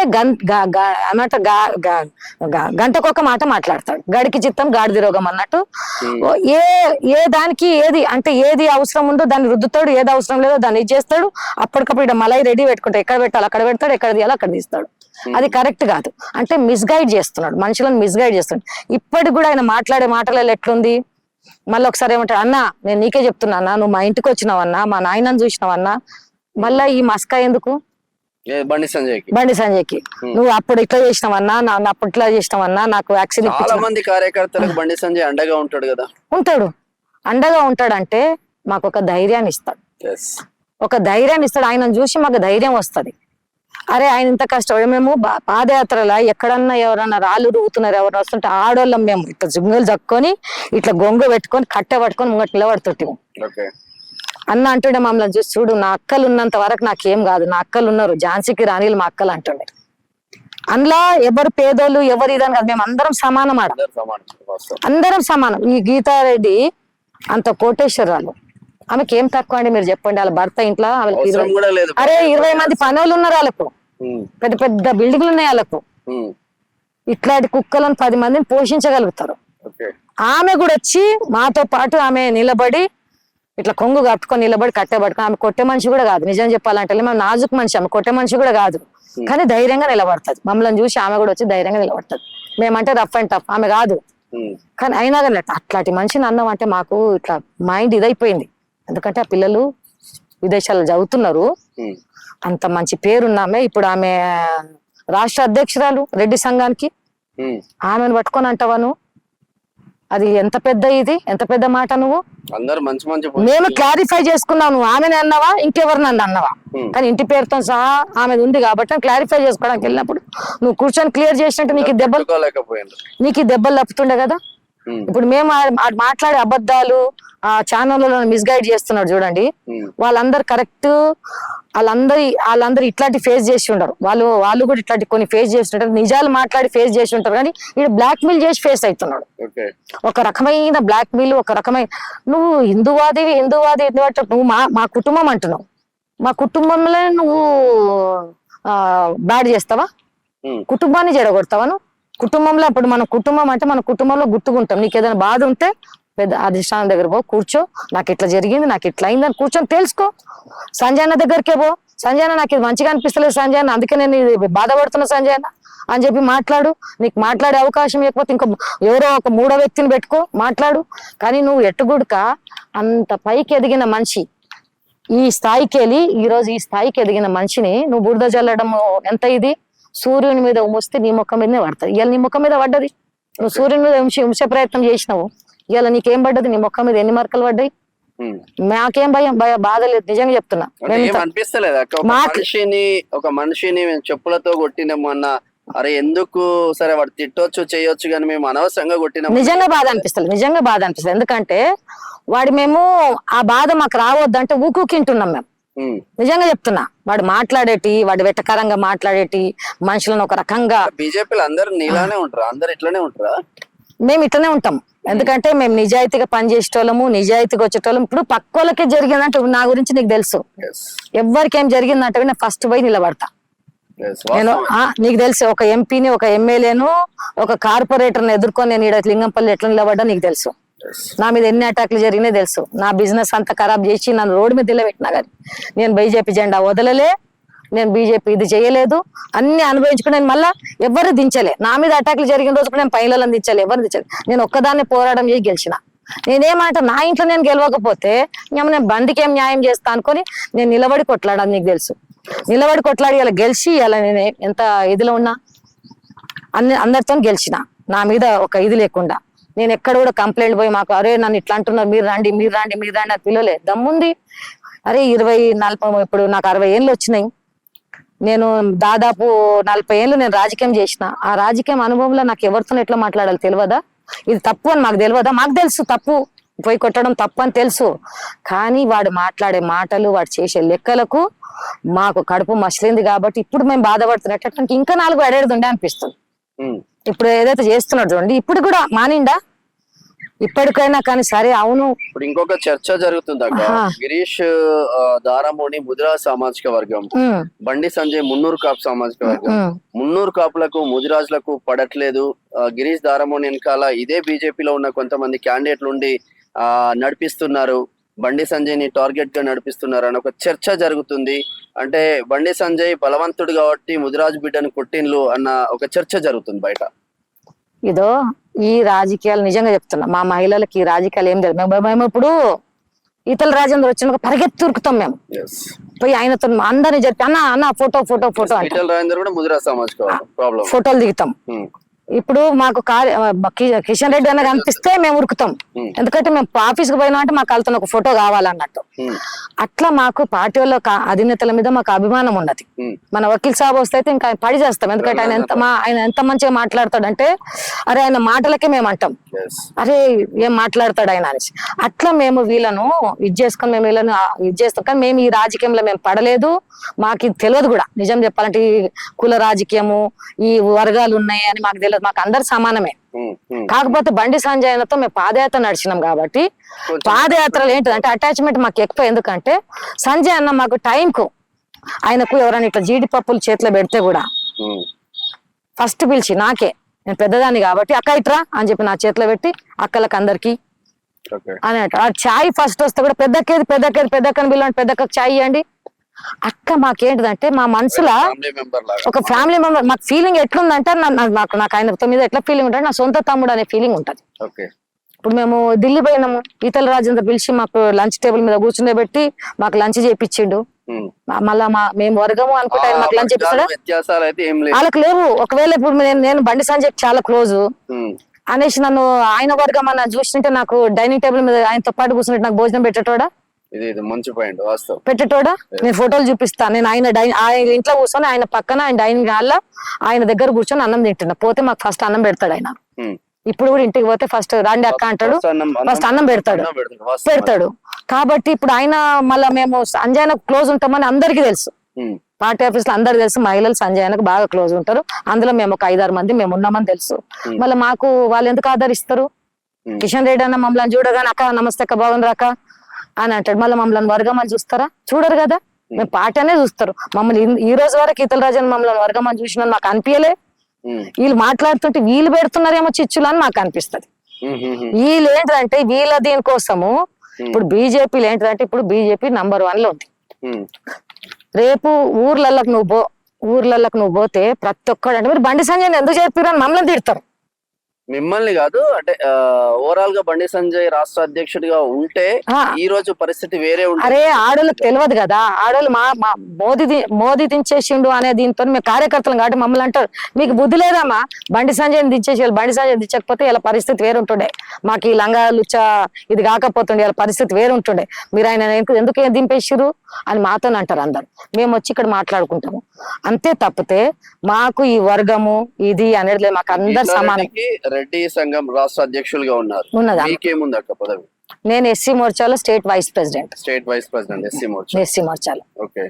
గంటకొక మాట మాట్లాడతాడు. గడికి చిత్తం గాడిది రోగం అన్నట్టు. ఏ దానికి ఏది అంటే ఏది అవసరం ఉందో దాన్ని రుద్దుతాడు, ఏది అవసరం లేదో దాన్ని ఇది చేస్తాడు. అప్పటికప్పుడు ఇక్కడ మలై రెడీ పెట్టుకుంటాడు, ఎక్కడ పెట్టాలి అక్కడ పెడతాడు, ఎక్కడ తీయాలి అక్కడ తీస్తాడు. అది కరెక్ట్ కాదు. అంటే మిస్గైడ్ చేస్తున్నాడు, మనుషులను మిస్గైడ్ చేస్తున్నాడు. ఇప్పటికి కూడా ఆయన మాట్లాడే మాటలలో ఎట్లుంది, మళ్ళీ ఒకసారి ఏమంటాడు, అన్నా నేను నీకే చెప్తున్నా, నువ్వు మా ఇంటికి వచ్చినావన్నా, మా నాయనని చూసినావన్నా, మళ్ళా ఈ మస్కా ఎందుకు
బండి
సంజయ్కి నువ్వు అప్పుడు ఇట్లా చేసినావన్నా, అప్పుడు ఇట్లా చేసినావన్నా, నాకు వ్యాక్సిన్
చాలా మంది కార్యకర్తలకు బండి సంజయ్ అండగా ఉంటాడు కదా.
అండగా ఉంటాడంటే మాకు ఒక ధైర్యాన్ని ఇస్తాడు, ఆయనను చూసి మాకు ధైర్యం వస్తుంది. అరే ఆయన ఇంత కష్టపడి మేము పాదయాత్రలా ఎక్కడన్నా ఎవరన్నా రాళ్ళు రుగుతున్నారు, ఎవరు వస్తుంటే ఆడోళ్ళం మేము ఇట్లా జుంగలు దక్కుని ఇట్లా గొంగ పెట్టుకొని కట్టె పట్టుకొని ముంగట నిలబడుతుంటాము. అన్న అంటుండే మమ్మల్ని చూసి, చూడు నా అక్కలు ఉన్నంత వరకు నాకేం కాదు, నా అక్కలు ఉన్నారు, ఝాన్సీకి రాణీలు మా అక్కలు అంటుండే. అందులో ఎవరు పేదోళ్ళు ఎవరు ఇదని కాదు, మేము అందరం సమానం, అందరం సమానం. ఈ గీతారెడ్డి అంత కోటేశ్వరాలు, ఆమెకి ఏం తక్కువ అండి మీరు చెప్పండి. వాళ్ళ భర్త ఇంట్లో 20 మంది పనులు ఉన్నారు, వాళ్ళకు పెద్ద పెద్ద బిల్డింగ్లు ఉన్నాయి, వాళ్ళకు ఇట్లాంటి కుక్కలను 10 మందిని పోషించగలుగుతారు. ఆమె కూడా వచ్చి మాతో పాటు ఆమె నిలబడి ఇట్లా కొంగు కట్టుకొని నిలబడి కట్టెబట్టుకొని, ఆమె కొట్టే మనిషి కూడా కాదు, నిజం చెప్పాలంటే మేము నాజుకు మనిషి, ఆమె కొట్టే మనిషి కూడా కాదు, కానీ ధైర్యంగా నిలబడుతుంది. మమ్మల్ని చూసి ఆమె కూడా వచ్చి ధైర్యంగా నిలబడుతుంది. మేమంటే రఫ్ అండ్ టఫ్, ఆమె కాదు. కానీ అయినా కానీ అట్లాంటి మనిషిని అన్నాం అంటే మాకు ఇట్లా మైండ్ ఇదైపోయింది. ఎందుకంటే ఆ పిల్లలు విదేశాల్లో చదువుతున్నారు, అంత మంచి పేరున్నామే. ఇప్పుడు ఆమె రాష్ట్ర అధ్యక్షురాలు రెడ్డి సంఘానికి, ఆమెను పట్టుకొని అంటావా? అది ఎంత పెద్ద ఎంత పెద్ద మాట. నువ్వు
అందరూ మంచి
మేము క్లారిఫై చేసుకున్నావు, నువ్వు ఆమెనే అన్నావా ఇంకెవరిని అన్నావా? కానీ ఇంటి పేరుతో సహా ఆమె ఉంది కాబట్టి క్లారిఫై చేసుకోవడానికి వెళ్ళినప్పుడు నువ్వు కూర్చొని క్లియర్ చేసినట్టు నీకు దెబ్బలు తప్పుతుండే కదా. ఇప్పుడు మేము మాట్లాడే అబద్ధాలు ఆ ఛానళ్ళలో మిస్గైడ్ చేస్తున్నాడు చూడండి, వాళ్ళందరు కరెక్ట్, వాళ్ళందరూ ఇట్లాంటి ఫేస్ చేసి ఉంటారు, వాళ్ళు కూడా ఇట్లాంటి కొన్ని ఫేస్ చేసి ఉంటారు, నిజాలు మాట్లాడి ఫేస్ చేసి ఉంటారు. కానీ వీడు బ్లాక్ మెయిల్ చేసి ఫేస్ అవుతున్నాడు, ఒక రకమైన బ్లాక్ మెయిల్, ఒక రకమైన నువ్వు హిందూవాది నువ్వు మా కుటుంబం అంటున్నావు, మా కుటుంబంలో నువ్వు బ్యాడ్ చేస్తావా? కుటుంబాన్ని చెడగొడతావా నువ్వు? కుటుంబంలో ఇప్పుడు మన కుటుంబం అంటే మన కుటుంబంలో గుర్తుకుంటాం. నీకు ఏదైనా బాధ ఉంటే పెద్ద అధిష్టానం దగ్గర పో, కూర్చో, నాకు ఇట్లా జరిగింది, నాకు ఇట్లా అయిందని కూర్చొని తెలుసుకో. సంజయ్ అన్న దగ్గరికే పో, సంజయ్ అన్న నాకు ఇది మంచిగా అనిపిస్తలేదు సంజయ్ అన్న, అందుకే నేను బాధపడుతున్నా సంజయ్ అన్న అని చెప్పి మాట్లాడు. నీకు మాట్లాడే అవకాశం లేకపోతే ఇంకో ఎవరో ఒక 3వ వ్యక్తిని పెట్టుకో, మాట్లాడు. కానీ నువ్వు ఎట్టుగుడుక అంత పైకి ఎదిగిన మనిషి, ఈ స్థాయికి వెళ్ళి ఈరోజు ఈ స్థాయికి ఎదిగిన మనిషిని నువ్వు బురద జల్లడం ఎంత ఇది? సూర్యుని మీద ఉమ్మిస్తే నీ ముఖం మీదనే పడుతుంది. ఇవాళ నీ ముఖం మీద పడ్డది, నువ్వు సూర్యుని మీద ఉంచే ప్రయత్నం చేసినావు, ఇవాళ నీకేం పడ్డది? నీ ముఖం మీద ఎన్ని మరకలు పడ్డాయి? మాకేం బాధ లేదు, నిజంగా చెప్తున్నా.
అనిపిస్తలేదా ఒక మనిషిని మేము చెప్పులతో కొట్టినామన్నా, అరే ఎందుకు సరే వాడు తిట్టొచ్చు చేయొచ్చు కానీ మేము అనవసరంగా కొట్టినాం,
నిజంగా బాధ అనిపిస్తుంది. ఎందుకంటే మేము ఆ బాధ మాకు రావద్దంటే ఊకుకింటున్నాం మేము, నిజంగా చెప్తున్నా. వాడు వెటకారంగా మాట్లాడేటి మనుషులను ఒక రకంగా.
బీజేపీలో అందరు నీలానే ఉంటారా? అందరు ఇట్లానే ఉంటారా?
మేము ఇట్లనే ఉంటాం. ఎందుకంటే మేము నిజాయితీగా పనిచేసేటోళ్ళము, నిజాయితీగా వచ్చేటోళ్ళం. ఇప్పుడు పక్క వాళ్ళకే జరిగిందంటే నా గురించి నీకు తెలుసు, ఎవరికేం జరిగిందంటే నేను ఫస్ట్ పోయి నిలబడతా. నేను నీకు తెలుసు, ఒక ఎంపీని, ఒక ఎమ్మెల్యేను, ఒక కార్పొరేటర్ని ఎదుర్కొని నేను ఈడ లింగంపల్లి ఎట్లా నిలబడ్డా నీకు తెలుసు. నా మీద ఎన్ని అటాక్లు జరిగినాయి తెలుసు. నా బిజినెస్ అంతా ఖరాబ్ చేసి నన్ను రోడ్డు మీద నిలబెట్టినా కానీ నేను బీజేపీ జెండా వదలలే, నేను బీజేపీ ఇది చేయలేదు, అన్ని అనుభవించుకుని నేను మళ్ళా ఎవరు దించలే. నా మీద అటాక్లు జరిగిన రోజు కూడా నేను పైలను దించాలి, ఎవరు దించాలి. నేను ఒక్కదాన్ని పోరాటం చేసి గెలిచిన. నేనేమంటా, నా ఇంట్లో నేను గెలవకపోతే నేను బండికి ఏం న్యాయం చేస్తా అనుకొని నేను నిలబడి కొట్లాడాను. నీకు తెలుసు, నిలబడి కొట్లాడి ఇలా గెలిచి ఇలా నేను ఎంత ఇదిలో ఉన్నా అందరితో గెలిచిన. నా మీద ఒక ఇది లేకుండా నేను ఎక్కడ కూడా కంప్లైంట్ పోయి మాకు అరే నన్ను ఇట్లా అంటున్నారు, మీరు రండి మీరు రండి మీరు రండి అని పిలవలే. దమ్ముంది. అరే 20-40 ఇప్పుడు నాకు 60 ఏళ్ళు వచ్చినాయి. నేను దాదాపు 40 ఏళ్ళు నేను రాజకీయం చేసిన. ఆ రాజకీయం అనుభవంలో నాకు ఎవరితో ఎట్లా మాట్లాడాలి తెలియదా? ఇది తప్పు అని మాకు తెలియదా? మాకు తెలుసు తప్పు, పోయి కొట్టడం తప్పు అని తెలుసు. కానీ వాడు మాట్లాడే మాటలు, వాడు చేసే లెక్కలకు మాకు కడుపు మసిలింది. కాబట్టి ఇప్పుడు మేము బాధపడుతున్నట్టు ఇంకా 4 అడేది ఉండే అనిపిస్తుంది. ఇప్పుడు ఏదైతే చేస్తున్నాడు చూడండి, ఇప్పుడు కూడా మానిండా ఇప్పటికైనా కానీ సరే అవును.
ఇప్పుడు ఇంకొక చర్చ జరుగుతుంది అక్క. గిరీష్ దారమోని ముదిరాజ్ సామాజిక వర్గం, బండి సంజయ్ మున్నూరు కాపు సామాజిక వర్గం. మున్నూరు కాపులకు ముదిరాజులకు పడట్లేదు. గిరీష్ దారమోని వెనకాల ఇదే బీజేపీలో ఉన్న కొంతమంది క్యాండిడేట్లు ఉండి నడిపిస్తున్నారు, బండి సంజయ్ ని టార్గెట్ గా నడిపిస్తున్నారు అని ఒక చర్చ జరుగుతుంది. అంటే బండి సంజయ్ బలవంతుడు కాబట్టి ముదిరాజు బిడ్డను కొట్టిన్లు అన్న ఒక చర్చ జరుగుతుంది బయట.
ఇదో ఈ రాజకీయాలు నిజంగా చెప్తున్నా, మా మహిళలకి ఈ రాజకీయాలు ఏం తెలియదు. మేము ఇప్పుడు ఈటల రాజేంద్ర వచ్చిన పరిగెత్తి ఉరుకుతాం మేము పోయి ఆయనతో అందరినీ చెప్పి అన్న అన్న ఫోటో ఫోటో ఫోటో అంటే
ఈటల రాజేంద్ర కూడా ముదిరాజ్ సామాజిక ప్రాబ్లం
ఫోటోలు దిగుతాం. ఇప్పుడు మాకు కిషన్ రెడ్డి అన్న కనిపిస్తే మేము ఉరుకుతాం. ఎందుకంటే మేము ఆఫీస్కి పోయినా అంటే మాకు వాళ్ళతో ఒక ఫోటో కావాలన్నట్టు. అట్లా మాకు పార్టీ వాళ్ళ అధినేతల మీద మాకు అభిమానం ఉన్నది. మన వకీల్ సాబ్ వస్తే అయితే ఇంకా పడి చేస్తాం. ఎందుకంటే ఆయన ఎంత మంచిగా మాట్లాడతాడంటే అరే ఆయన మాటలకే మేము అంటాం అరే ఏం మాట్లాడతాడు ఆయన అనేసి. అట్లా మేము వీళ్ళను ఇది చేసుకొని మేము వీళ్ళను ఇది చేస్తాం. కానీ మేము ఈ రాజకీయంలో మేము పడలేదు, మాకు ఇది తెలియదు కూడా. నిజం చెప్పాలంటే ఈ కుల రాజకీయము, ఈ వర్గాలు ఉన్నాయి అని మాకు తెలియదు. మాకు అందరు సమానమే. కాకపోతే బండి సంజయ్తో మేము పాదయాత్ర నడిచినాం కాబట్టి పాదయాత్రలు ఏంటిదంటే అటాచ్మెంట్ మాకు ఎక్కువ. ఎందుకంటే సంజయ్ అన్న మాకు టైంకు ఆయనకు ఎవరైనా ఇట్లా జీడిపప్పులు చేతిలో పెడితే కూడా ఫస్ట్ పిలిచి నాకే, నేను పెద్దదాన్ని కాబట్టి అక్క ఇట్రా అని చెప్పి నా చేతిలో పెట్టి అక్కలకు అందరికి అని అంట. ఆ ఛాయ్ ఫస్ట్ వస్తే కూడా పెద్దక్కని పిల్లలు పెద్దక్కకి ఛాయ్ ఇవ్వండి అక్క. మాకేంటిదంటే మా మనసులో ఒక ఫ్యామిలీ మెంబర్. మాకు ఫీలింగ్ ఎట్లుందంటే నాకు ఆయన మీద ఎట్లా ఫీలింగ్ ఉంటుంది, నా సొంత తమ్ముడు అనే ఫీలింగ్ ఉంటది. ఇప్పుడు మేము ఢిల్లీ పోయినాము, ఈటల రాజేంద్ర పిలిచి మాకు లంచ్ టేబుల్ మీద కూర్చునే పెట్టి మాకు లంచ్ చేయించిండు. మళ్ళా మేము వర్గము అనుకుంటే ఆయన మాకు లంచ్ చేపిస్తాడా? వాళ్ళకి లేవు. ఒకవేళ ఇప్పుడు నేను బండి సంజయ్ చాలా క్లోజ్ అనేసి నన్ను ఆయన వర్గం అన్న చూస్తుంటే నాకు డైనింగ్ టేబుల్ మీద ఆయనతో పాటు కూర్చుంటే నాకు భోజనం పెట్టేటోడా?
మంచి పాయింట్ వాస్తవం.
పెట్టేటోడా? నేను ఫోటోలు చూపిస్తాను. నేను ఆయన ఇంట్లో కూర్చొని ఆయన పక్కన ఆయన డైనింగ్ హాల్ లో ఆయన దగ్గర కూర్చొని అన్నం తింటున్నా. పోతే మాకు ఫస్ట్ అన్నం పెడతాడు ఆయన. ఇప్పుడు కూడా ఇంటికి పోతే ఫస్ట్ రండి అక్క అంటాడు, ఫస్ట్ అన్నం పెడతాడు. కాబట్టి ఇప్పుడు ఆయన మళ్ళీ మేము సంజయ్ క్లోజ్ ఉంటామని అందరికీ తెలుసు. పార్టీ ఆఫీస్ లో అందరికి తెలుసు, మహిళలు సంజయ్ బాగా క్లోజ్ ఉంటారు. అందులో మేము ఒక 5-6 మంది మేము ఉన్నామని తెలుసు. మళ్ళీ మాకు వాళ్ళు ఎందుకు ఆదరిస్తారు? కిషన్ రెడ్డి అన్న మమ్మల్ని చూడగానే అక్క నమస్తే అక్క బాగుంది అక్క అని అంటాడు. మళ్ళీ మమ్మల్ని వర్గం అని చూస్తారా? చూడరు కదా. మేము పార్టీ అనే చూస్తారు. మమ్మల్ని ఈ రోజు వరకు ఈటల రాజేంద్ర మమ్మల్ని వర్గం అని చూసిన మాకు అనిపించలే. వీళ్ళు మాట్లాడుతుంటే వీళ్ళు పెడుతున్నారేమో చిచ్చులు అని మాకు అనిపిస్తుంది. వీళ్ళు ఏంటంటే వీళ్ళ దీనికోసము ఇప్పుడు బీజేపీలు ఏంటంటే ఇప్పుడు బీజేపీ నంబర్ 1 లో ఉంది. రేపు ఊర్లలోకి నువ్వు పోతే ప్రతి ఒక్కడు అంటే మీరు బండి సంజయ్ ఎందుకు చెప్పారు అని మమ్మల్ని తిడతారు.
మిమ్మల్ని కాదు, అంటే ఓవరాల్ గా బండి సంజయ్ రాష్ట్ర అధ్యక్షుడిగా ఉంటే ఈ రోజు పరిస్థితి వేరే ఉంటుంది.
అరే ఆడోళ్ళకి తెలియదు కదా, ఆడోళ్ళు మా మోదీ దించేసిండు అనే దీంతో మేము కార్యకర్తలు కాబట్టి మమ్మల్ని అంటారు మీకు బుద్ధి లేదమ్మా బండి సంజయ్ దించేసి, బండి సంజయ్ దించకపోతే ఇలా పరిస్థితి వేరుంటుండే, మాకు ఈ లంగా లుచ్చ ఇది కాకపోతుండే, ఇలా పరిస్థితి వేరుంటుండే, మీరు ఆయన ఎందుకు దింపేసిరు అని మాతో అంటారు అందరు. మేము వచ్చి ఇక్కడ మాట్లాడుకుంటాము అంతే తప్పితే మాకు ఈ వర్గము ఇది అనేది మాకు అందరు సమానం.
రెడ్డి సంఘం రాష్ట్ర అధ్యక్షులుగా ఉన్నారు, మీకేముంది అక్క పదవి?
నేను ఎస్సీ మోర్చాలో state vice president
SC Morcha. Okay.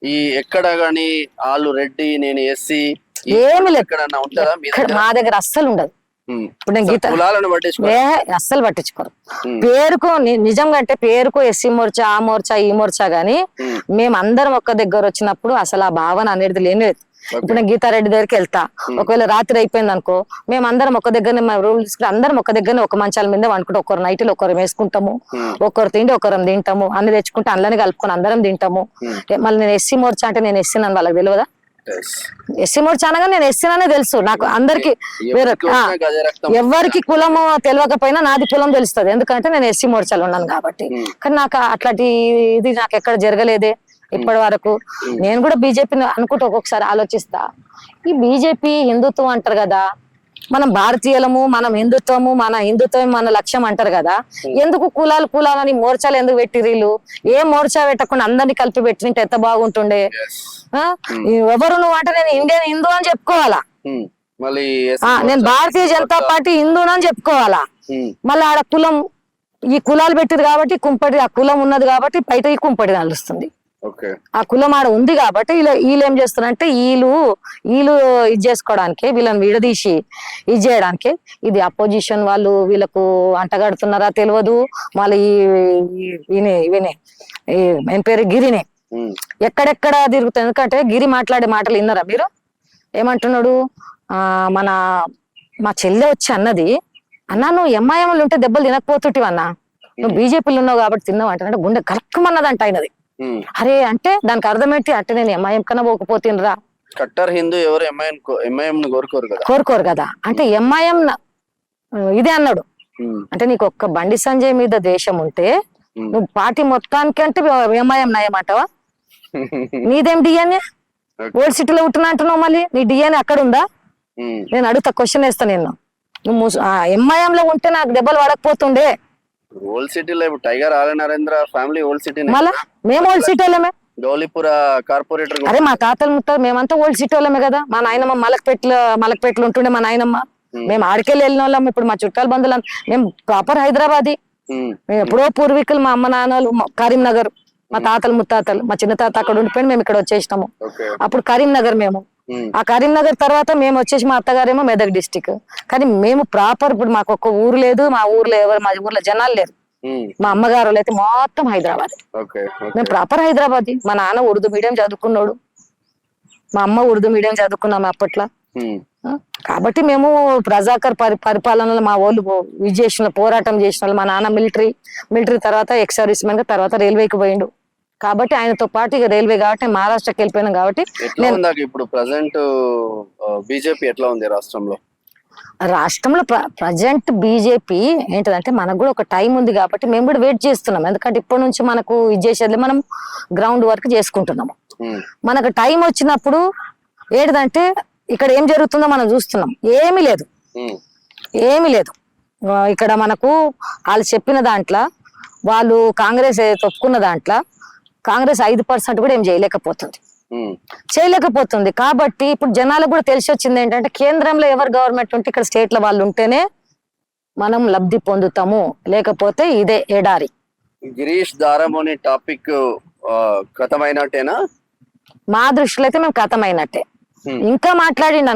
ఈ ఎక్కడ గానీ వాళ్ళు రెడ్డి నేను ఎస్సీ
ఏమి లేదు, మా దగ్గర అస్సలు ఉండదు. ఇప్పుడు నేను గీత
కులాలను పట్టించుకో
అస్సలు పట్టించుకోరు. పేరుకు నిజంగా అంటే పేరుకు ఎస్సీ మోర్చా ఆ మోర్చా ఈ మోర్చా గాని మేమందరం ఒక్క దగ్గర వచ్చినప్పుడు అసలు ఆ భావన అనేది లేనిది. ఇప్పుడు నేను గీతారెడ్డి దగ్గరికి వెళ్తా, ఒకవేళ రాత్రి అయిపోయింది అనుకో, మేమందరం ఒక దగ్గరనే రూల్ తీసుకుని అందరం ఒక దగ్గరనే ఒక మంచాల మీద వండుకుంటాం. ఒకరు నైట్లు ఒకరు వేసుకుంటాము, ఒకరు తిండి ఒకరం తింటాము, అన్ని తెచ్చుకుంటే అందులోనే కలుపుకొని అందరం తింటాము. మళ్ళీ నేను ఎస్సీ మోర్చా అంటే నేను ఎస్సీ నన్ను వాళ్ళకి తెలియదా? ఎస్సీ మోర్చా అనగా నేను ఎస్సీ అనే తెలుసు నాకు. అందరికి వేరే ఎవరికి కులము తెలియకపోయినా నాది కులం తెలుస్తుంది, ఎందుకంటే నేను ఎస్సీ మోర్చాలో ఉన్నాను కాబట్టి. కానీ నాకు అట్లాంటి ఇది నాకు ఎక్కడ జరగలేదే ఇప్పటి వరకు. నేను కూడా బీజేపీని అనుకుంటూ ఒక్కొక్కసారి ఆలోచిస్తా, ఈ బీజేపీ హిందుత్వం అంటారు కదా, మనం భారతీయులము, మనం హిందుత్వము, మన హిందుత్వం మన లక్ష్యం అంటారు కదా, ఎందుకు కులాలని మోర్చాలు ఎందుకు పెట్టిరీళ్ళు? ఏ మోర్చా పెట్టకుండా అందరినీ కలిపి పెట్టింటే ఎంత బాగుంటుండే. ఎవరు నువ్వు అంటే నేను ఇండియన్ హిందూ అని చెప్పుకోవాలా, నేను భారతీయ జనతా పార్టీ హిందూనని చెప్పుకోవాలా. మళ్ళీ ఆడ కులం, ఈ కులాలు పెట్టిరు కాబట్టి కుంపటి, ఆ కులం ఉన్నది కాబట్టి బయట ఈ కుంపటి నడుస్తుంది. ఆ కులం ఆడ ఉంది కాబట్టి వీళ్ళు ఏం చేస్తున్నారంటే వీళ్ళు ఇది చేసుకోవడానికి, వీళ్ళని విడదీసి ఇది చేయడానికి, ఇది అపోజిషన్ వాళ్ళు వీళ్ళకు అంటగడుతున్నారా తెలియదు. మళ్ళీ వినే ఏం పేరు గిరిని ఎక్కడెక్కడ తిరుగుతాయి. ఎందుకంటే గిరి మాట్లాడే మాటలు విన్నారా మీరు? ఏమంటున్నాడు, మా చెల్లె వచ్చి అన్నది, అన్నా నువ్వు ఎంఐఎంలు ఉంటే దెబ్బలు తినకపోతుంటివి అన్నా, నువ్వు బీజేపీలో ఉన్నావు కాబట్టి తిన్నావు అంటే గుండె కలక్కమన్నదంట ఆయనది. అరే అంటే దానికి అర్థం ఏంటి అంటే నేను ఎంఐఎం కన్నా పోకపోతేనరా.
కట్టర్ హిందూ ఎవరు ఎంఐఎం
కోరుకోరు కదా అంటే ఎంఐఎం ఇదే అన్నాడు. అంటే నీకు ఒక్క బండి సంజయ్ మీద దేశం ఉంటే నువ్వు పార్టీ మొత్తానికి అంటే ఎంఐఎం నయమంటావా? నీదేం డిఎన్ఏ? ఓల్డ్ సిటీలో ఉంటున్నా అంటున్నావు, మళ్ళీ నీ డిఎన్ఏ అక్కడ ఉందా? నేను అడుగుతా, క్వశ్చన్ వేస్తా నేను. నువ్వు ఎంఐఎం లో ఉంటే నాకు దెబ్బలు పడకపోతుండే.
ఓల్డ్ సిటీలో టైగర్ ఆల నరేంద్ర ఫ్యామిలీ ఓల్డ్ సిటీ.
మళ్ళా మేము ఓల్డ్ సిటీలమే,
గౌలీపుర కార్పొరేటర్.
అరే మా తాతలు ముత్తారు మేమంతా ఓల్డ్ సిటీ వాళ్ళమే కదా. మా నాయనమ్మ మలక్పేటలో ఉంటుండే మా నాయనమ్మ, మేము ఆడికెళ్ళి వెళ్ళిన వాళ్ళం. ఇప్పుడు మా చుట్టాల బంధువులు మేము ప్రాపర్ హైదరాబాదీ. మేము ఎప్పుడో పూర్వీకులు, మా అమ్మ నాన్నలు కరీంనగర్, మా తాతలు ముత్తాతలు, మా చిన్న తాత అక్కడ ఉండిపోయి మేము ఇక్కడ వచ్చేసినాము. అప్పుడు కరీంనగర్ మేము, ఆ కరీంనగర్ తర్వాత మేము వచ్చేసి మా అత్తగారేమో మెదక్ డిస్టిక్. కానీ మేము ప్రాపర్ ఇప్పుడు మాకు ఒక్క ఊరు లేదు, మా ఊర్లో మా ఊర్లో జనాలు లేరు. మా అమ్మగారు అయితే మొత్తం హైదరాబాద్. మేము ప్రాపర్ హైదరాబాద్. మా నాన్న ఉర్దూ మీడియం చదువుకున్నాడు, మా అమ్మ ఉర్దూ మీడియం చదువుకున్నాము అప్పట్లో. కాబట్టి మేము ప్రజాకర్ పరిపాలనలో మా వాళ్ళు ఇది చేసిన పోరాటం చేసిన వాళ్ళు. మా నాన్న మిలిటరీ తర్వాత ఎక్స్ సర్వీస్ మెన్, తర్వాత రైల్వేకి పోయిండు. కాబట్టి ఆయనతో పాటు ఇక రైల్వే కాబట్టి మహారాష్ట్రకి వెళ్ళిపోయినాం. కాబట్టి
ఇప్పుడు ప్రజెంట్ బీజేపీ ఎట్లా ఉంది
రాష్ట్రంలో ప్రజెంట్ బీజేపీ ఏంటంటే మనకు కూడా ఒక టైం ఉంది కాబట్టి మేము కూడా వెయిట్ చేస్తున్నాం. ఎందుకంటే ఇప్పటి నుంచి మనకు ఇది చేసేది మనం గ్రౌండ్ వర్క్ చేసుకుంటున్నాము. మనకు టైం వచ్చినప్పుడు ఏంటంటే ఇక్కడ ఏం జరుగుతుందో మనం చూస్తున్నాం. ఏమీ లేదు ఇక్కడ మనకు. వాళ్ళు చెప్పిన దాంట్లో, వాళ్ళు కాంగ్రెస్ ఒప్పుకున్న దాంట్లో కాంగ్రెస్ 5% కూడా ఏం చేయలేకపోతుంది. కాబట్టి ఇప్పుడు జనాలకు కూడా తెలిసి వచ్చింది ఏంటంటే కేంద్రంలో ఎవరు గవర్నమెంట్ ఉంటే ఇక్కడ స్టేట్ లో వాళ్ళు ఉంటేనే మనం లబ్ధి పొందుతాము, లేకపోతే ఇదే ఎడారి.
గిరీష్ దారమోని టాపిక్ కథమైనట్టేనా?
మా దృష్టిలో అయితే మేము కథమైనట్టే. ఇంకా మాట్లాడిండు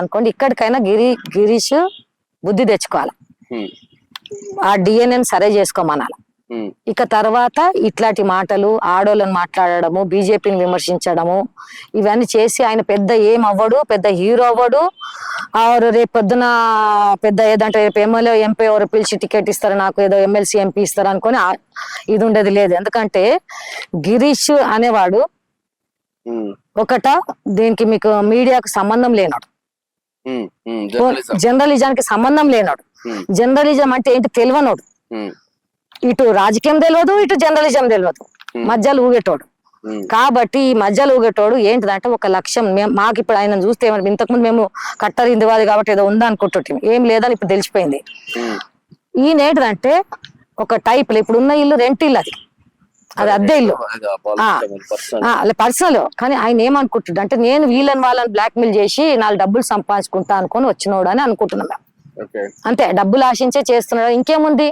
అనుకోండి ఇక్కడికైనా గిరీష్ బుద్ధి తెచ్చుకోవాలి, ఆ డిఎన్ఏని సరే చేసుకోమనాలి. ఇక తర్వాత ఇట్లాంటి మాటలు, ఆడోళ్ళని మాట్లాడము, బీజేపీని విమర్శించడము, ఇవన్నీ చేసి ఆయన పెద్ద ఏం అవ్వడు, పెద్ద హీరో అవ్వడు. రేపు పొద్దున పెద్ద ఏదంటే రేపు ఎమ్మెల్యే ఎంపీ ఎవరు పిలిచి టికెట్ ఇస్తారు, నాకు ఏదో ఎమ్మెల్సీ ఎంపీ ఇస్తారు అనుకొని ఇది ఉండేది లేదు. ఎందుకంటే గిరీష్ అనేవాడు దీనికి మీకు మీడియాకు సంబంధం లేనాడు, జర్నలిజానికి సంబంధం లేనాడు. జర్నలిజం అంటే ఏంటి తెలియనోడు, ఇటు రాజకీయం తెలియదు, ఇటు జర్నలిజం తెలియదు, మధ్యలో ఊగేటోడు. కాబట్టి ఈ మధ్యలో ఊగేటోడు ఏంటిదంటే ఒక లక్ష్యం. మాకు ఇప్పుడు ఆయన చూస్తే ఇంతకుముందు మేము కట్టర్ హిందూవాది కాబట్టి ఏదో ఉందా అనుకుంటుంటాం, ఏం లేదని ఇప్పుడు తెలిసిపోయింది. ఈయన ఏంటిదంటే ఒక టైప్ ఇప్పుడు ఉన్న ఇల్లు రెంట్ ఇల్లు, అది అద్దె ఇల్లు, పర్సనల్. కానీ ఆయన ఏమనుకుంటుండ అంటే నేను వాళ్ళని బ్లాక్ మెయిల్ చేసి 4 డబ్బులు సంపాదించుకుంటా అనుకొని వచ్చినోడు అని అనుకుంటున్నాం. అంతే, డబ్బులు ఆశించే చేస్తున్నాడు, ఇంకేముంది.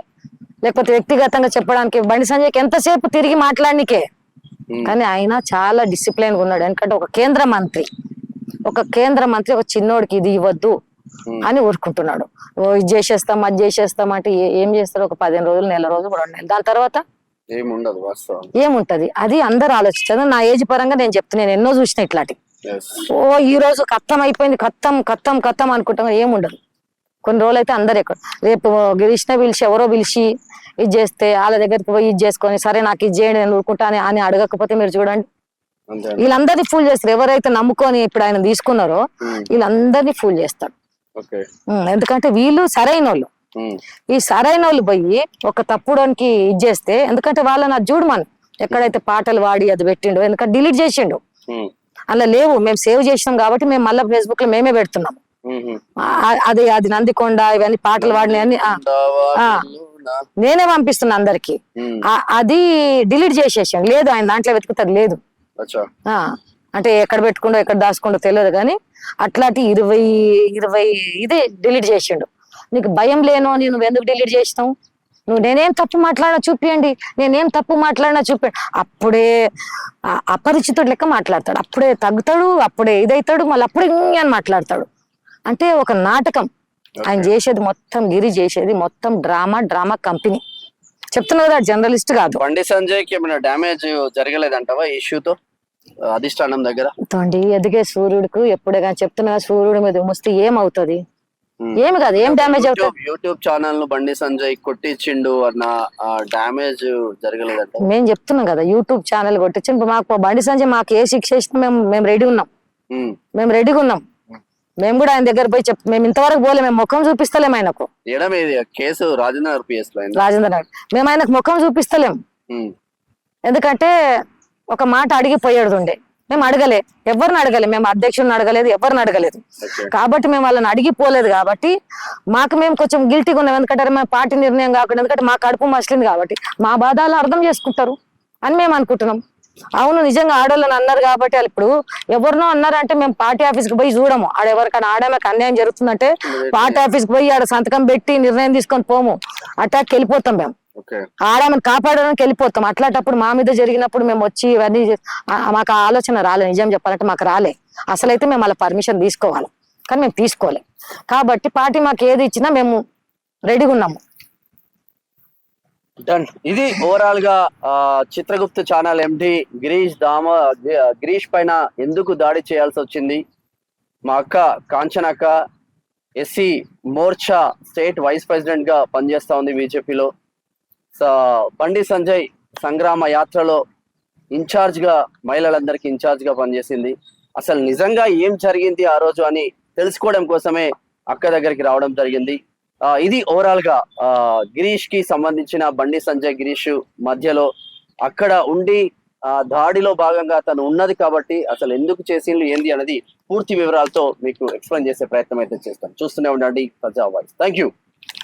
లేకపోతే వ్యక్తిగతంగా చెప్పడానికి బండి సంజయ్కి ఎంతసేపు తిరిగి మాట్లాడనికే. కానీ ఆయన చాలా డిసిప్లైన్ గా ఉన్నాడు. ఎందుకంటే ఒక కేంద్ర మంత్రి ఒక చిన్నోడికి ఇది ఇవ్వద్దు, అని ఊరుకుంటున్నాడు. ఓ ఇది చేసేస్తాం అది చేసేస్తాం అంటే ఏం చేస్తారు? ఒక 15 రోజులు, నెల రోజులు, 2 నెలలు, దాని తర్వాత
ఏముండదు వాస్తవం.
ఏముంటది? అది అందరు ఆలోచించారు. నా ఏజ్ పరంగా నేను చెప్తున్నాను, ఎన్నో చూసిన ఇట్లాంటి. ఓ ఈ రోజు కత్తం అయిపోయింది, కత్తం కత్తం కత్తం అనుకుంటాం, ఏముండదు. కొన్ని రోజులు అయితే అందరు ఎక్కడ, రేపు గిరీష్నే పిలిచి ఎవరో పిలిచి ఇది చేస్తే వాళ్ళ దగ్గరికి పోయి ఇది చేసుకొని, సరే నాకు ఇది చేయండి నేను ఊరుకుంటా అని అడగకపోతే మీరు చూడండి, వీళ్ళందరినీ ఫూల్ చేస్తారు. ఎవరైతే నమ్ముకొని ఇప్పుడు ఆయన తీసుకున్నారో వీళ్ళందరినీ ఫూల్ చేస్తారు. ఎందుకంటే వీళ్ళు సరైన వాళ్ళు. ఈ సరైన వాళ్ళు పోయి ఒక తప్పుడానికి ఇది చేస్తే, ఎందుకంటే వాళ్ళని అది చూడమని ఎక్కడైతే పాటలు వాడి అది పెట్టిండో, ఎందుకంటే డిలీట్ చేసిండు, అలా లేవు. మేము సేవ్ చేసినాం కాబట్టి మేము మళ్ళీ ఫేస్బుక్ లో మేమే పెడుతున్నాం. అది నందికొండ ఇవన్నీ పాటలు వాడినవన్నీ నేనే పంపిస్తున్నా అందరికి. అది డిలీట్ చేసేసాం. లేదు ఆయన దాంట్లో వెతుకుతుంది లేదు. అంటే ఎక్కడ పెట్టుకుండో ఎక్కడ దాచుకుండో తెలియదు, కానీ అట్లాంటి 20 ఇదే డిలీట్ చేసిండు. నీకు భయం లేనో నువ్వు ఎందుకు డిలీట్ చేసినావు? నేనేం తప్పు మాట్లాడినా చూపియండి, నేనేం తప్పు మాట్లాడినా చూపండి. అప్పుడే అపరిచితుడు లెక్క మాట్లాడతాడు, అప్పుడే తగ్గుతాడు, అప్పుడే ఇదవుతాడు, మళ్ళీ అప్పుడే అని మాట్లాడతాడు. అంటే ఒక నాటకం ఆయన చేసేది మొత్తం. గిరి చేసేది మొత్తం డ్రామా కంపెనీ. చెప్తున్నా కదా, జర్నలిస్ట్ కాదు.
బండి సంజయ్ కి ఏమైనా డ్యామేజ్ జరగలేదంటావా ఇష్యూతో అధిష్టానం దగ్గర?
తోండి ఎదిగే సూర్యుడికి ఎప్పుడే కానీ చెప్తున్నా, సూర్యుడి మీద ముస్తే ఏమవుతుంది? ఏమి కాదు, ఏం డ్యామేజ్ అవుతుంది?
యూట్యూబ్ ఛానల్ ను బండి సంజయ్ కొట్టించిండు అన్న డ్యామేజ్ జరగలేదంట.
మేము చెప్తున్నాం కదా, యూట్యూబ్ ఛానల్ కొట్టించిండు. మాకు బండి సంజయ్ మాకు ఏ శిక్ష ఇచ్చినా మేము రెడీ ఉన్నాం. మేము రెడీగా ఉన్నాం. మేము కూడా ఆయన దగ్గర పోయి మేము ఇంతవరకు పోలే, మేము ముఖం చూపిస్తలేం ఆయనకు.
కేసు రాజేంద్ర
నగర్ మేము ఆయనకు ముఖం చూపిస్తలేం. ఎందుకంటే ఒక మాట అడిగిపోయేది ఉండే, మేము అడగలే, ఎవరిని అడగలే, మేము అధ్యక్షుడిని అడగలేదు, ఎవరిని అడగలేదు. కాబట్టి మేము వాళ్ళని అడిగిపోలేదు. కాబట్టి మేము కొంచెం గిల్టీగా ఉన్నాం. ఎందుకంటే మేము పార్టీ నిర్ణయం కాకుండా, ఎందుకంటే మా కడుపు మసిలింది కాబట్టి మా బాధలు అర్థం చేసుకుంటారు అని మేము అనుకుంటున్నాం. అవును, నిజంగా ఆడవాళ్ళని అన్నారు కాబట్టి వాళ్ళు ఇప్పుడు ఎవరినో అన్నారంటే మేము పార్టీ ఆఫీస్కి పోయి చూడము. ఆడెవరికైనా ఆడమకి అన్యాయం జరుగుతుందంటే పార్టీ ఆఫీస్కి పోయి ఆడ సంతకం పెట్టి నిర్ణయం తీసుకొని పోము, అటాక్ వెళ్ళిపోతాం. మేము ఆడమని కాపాడడానికి వెళ్ళిపోతాం. అట్లాంటప్పుడు మా మీద జరిగినప్పుడు మేము వచ్చి ఇవన్నీ మాకు ఆలోచన రాలే. నిజం చెప్పాలంటే మాకు రాలే. అసలైతే మేము అలా పర్మిషన్ తీసుకోవాలి, కానీ మేము తీసుకోలే. కాబట్టి పార్టీ మాకు ఏది ఇచ్చినా మేము రెడీగా ఉన్నాము.
ఇది ఓవరాల్ గా చిత్రగుప్త ఛానల్ ఎండి గిరీష్ పైన ఎందుకు దాడి చేయాల్సి వచ్చింది? మా అక్క కాంచనక్క SC Morcha state vice president గా పనిచేస్తా ఉంది బీజేపీలో. బండి సంజయ్ సంగ్రామ యాత్రలో ఇన్ఛార్జ్ గా, మహిళలందరికీ ఇన్ఛార్జ్ గా పనిచేసింది. అసలు నిజంగా ఏం జరిగింది ఆ రోజు అని తెలుసుకోవడం కోసమే అక్క దగ్గరికి రావడం జరిగింది. ఇది ఓవరాల్ గా గిరీష్ కి సంబంధించిన బండి సంజయ్ గిరీష్ మధ్యలో అక్కడ ఉండి దాడిలో భాగంగా తను ఉన్నది కాబట్టి అసలు ఎందుకు చేసిండ్రు ఏంది అనేది పూర్తి వివరాలతో మీకు ఎక్స్ప్లెయిన్ చేసే ప్రయత్నం అయితే చేస్తాను. చూస్తూనే ఉండండి ప్రజా వాయిస్. Thank you.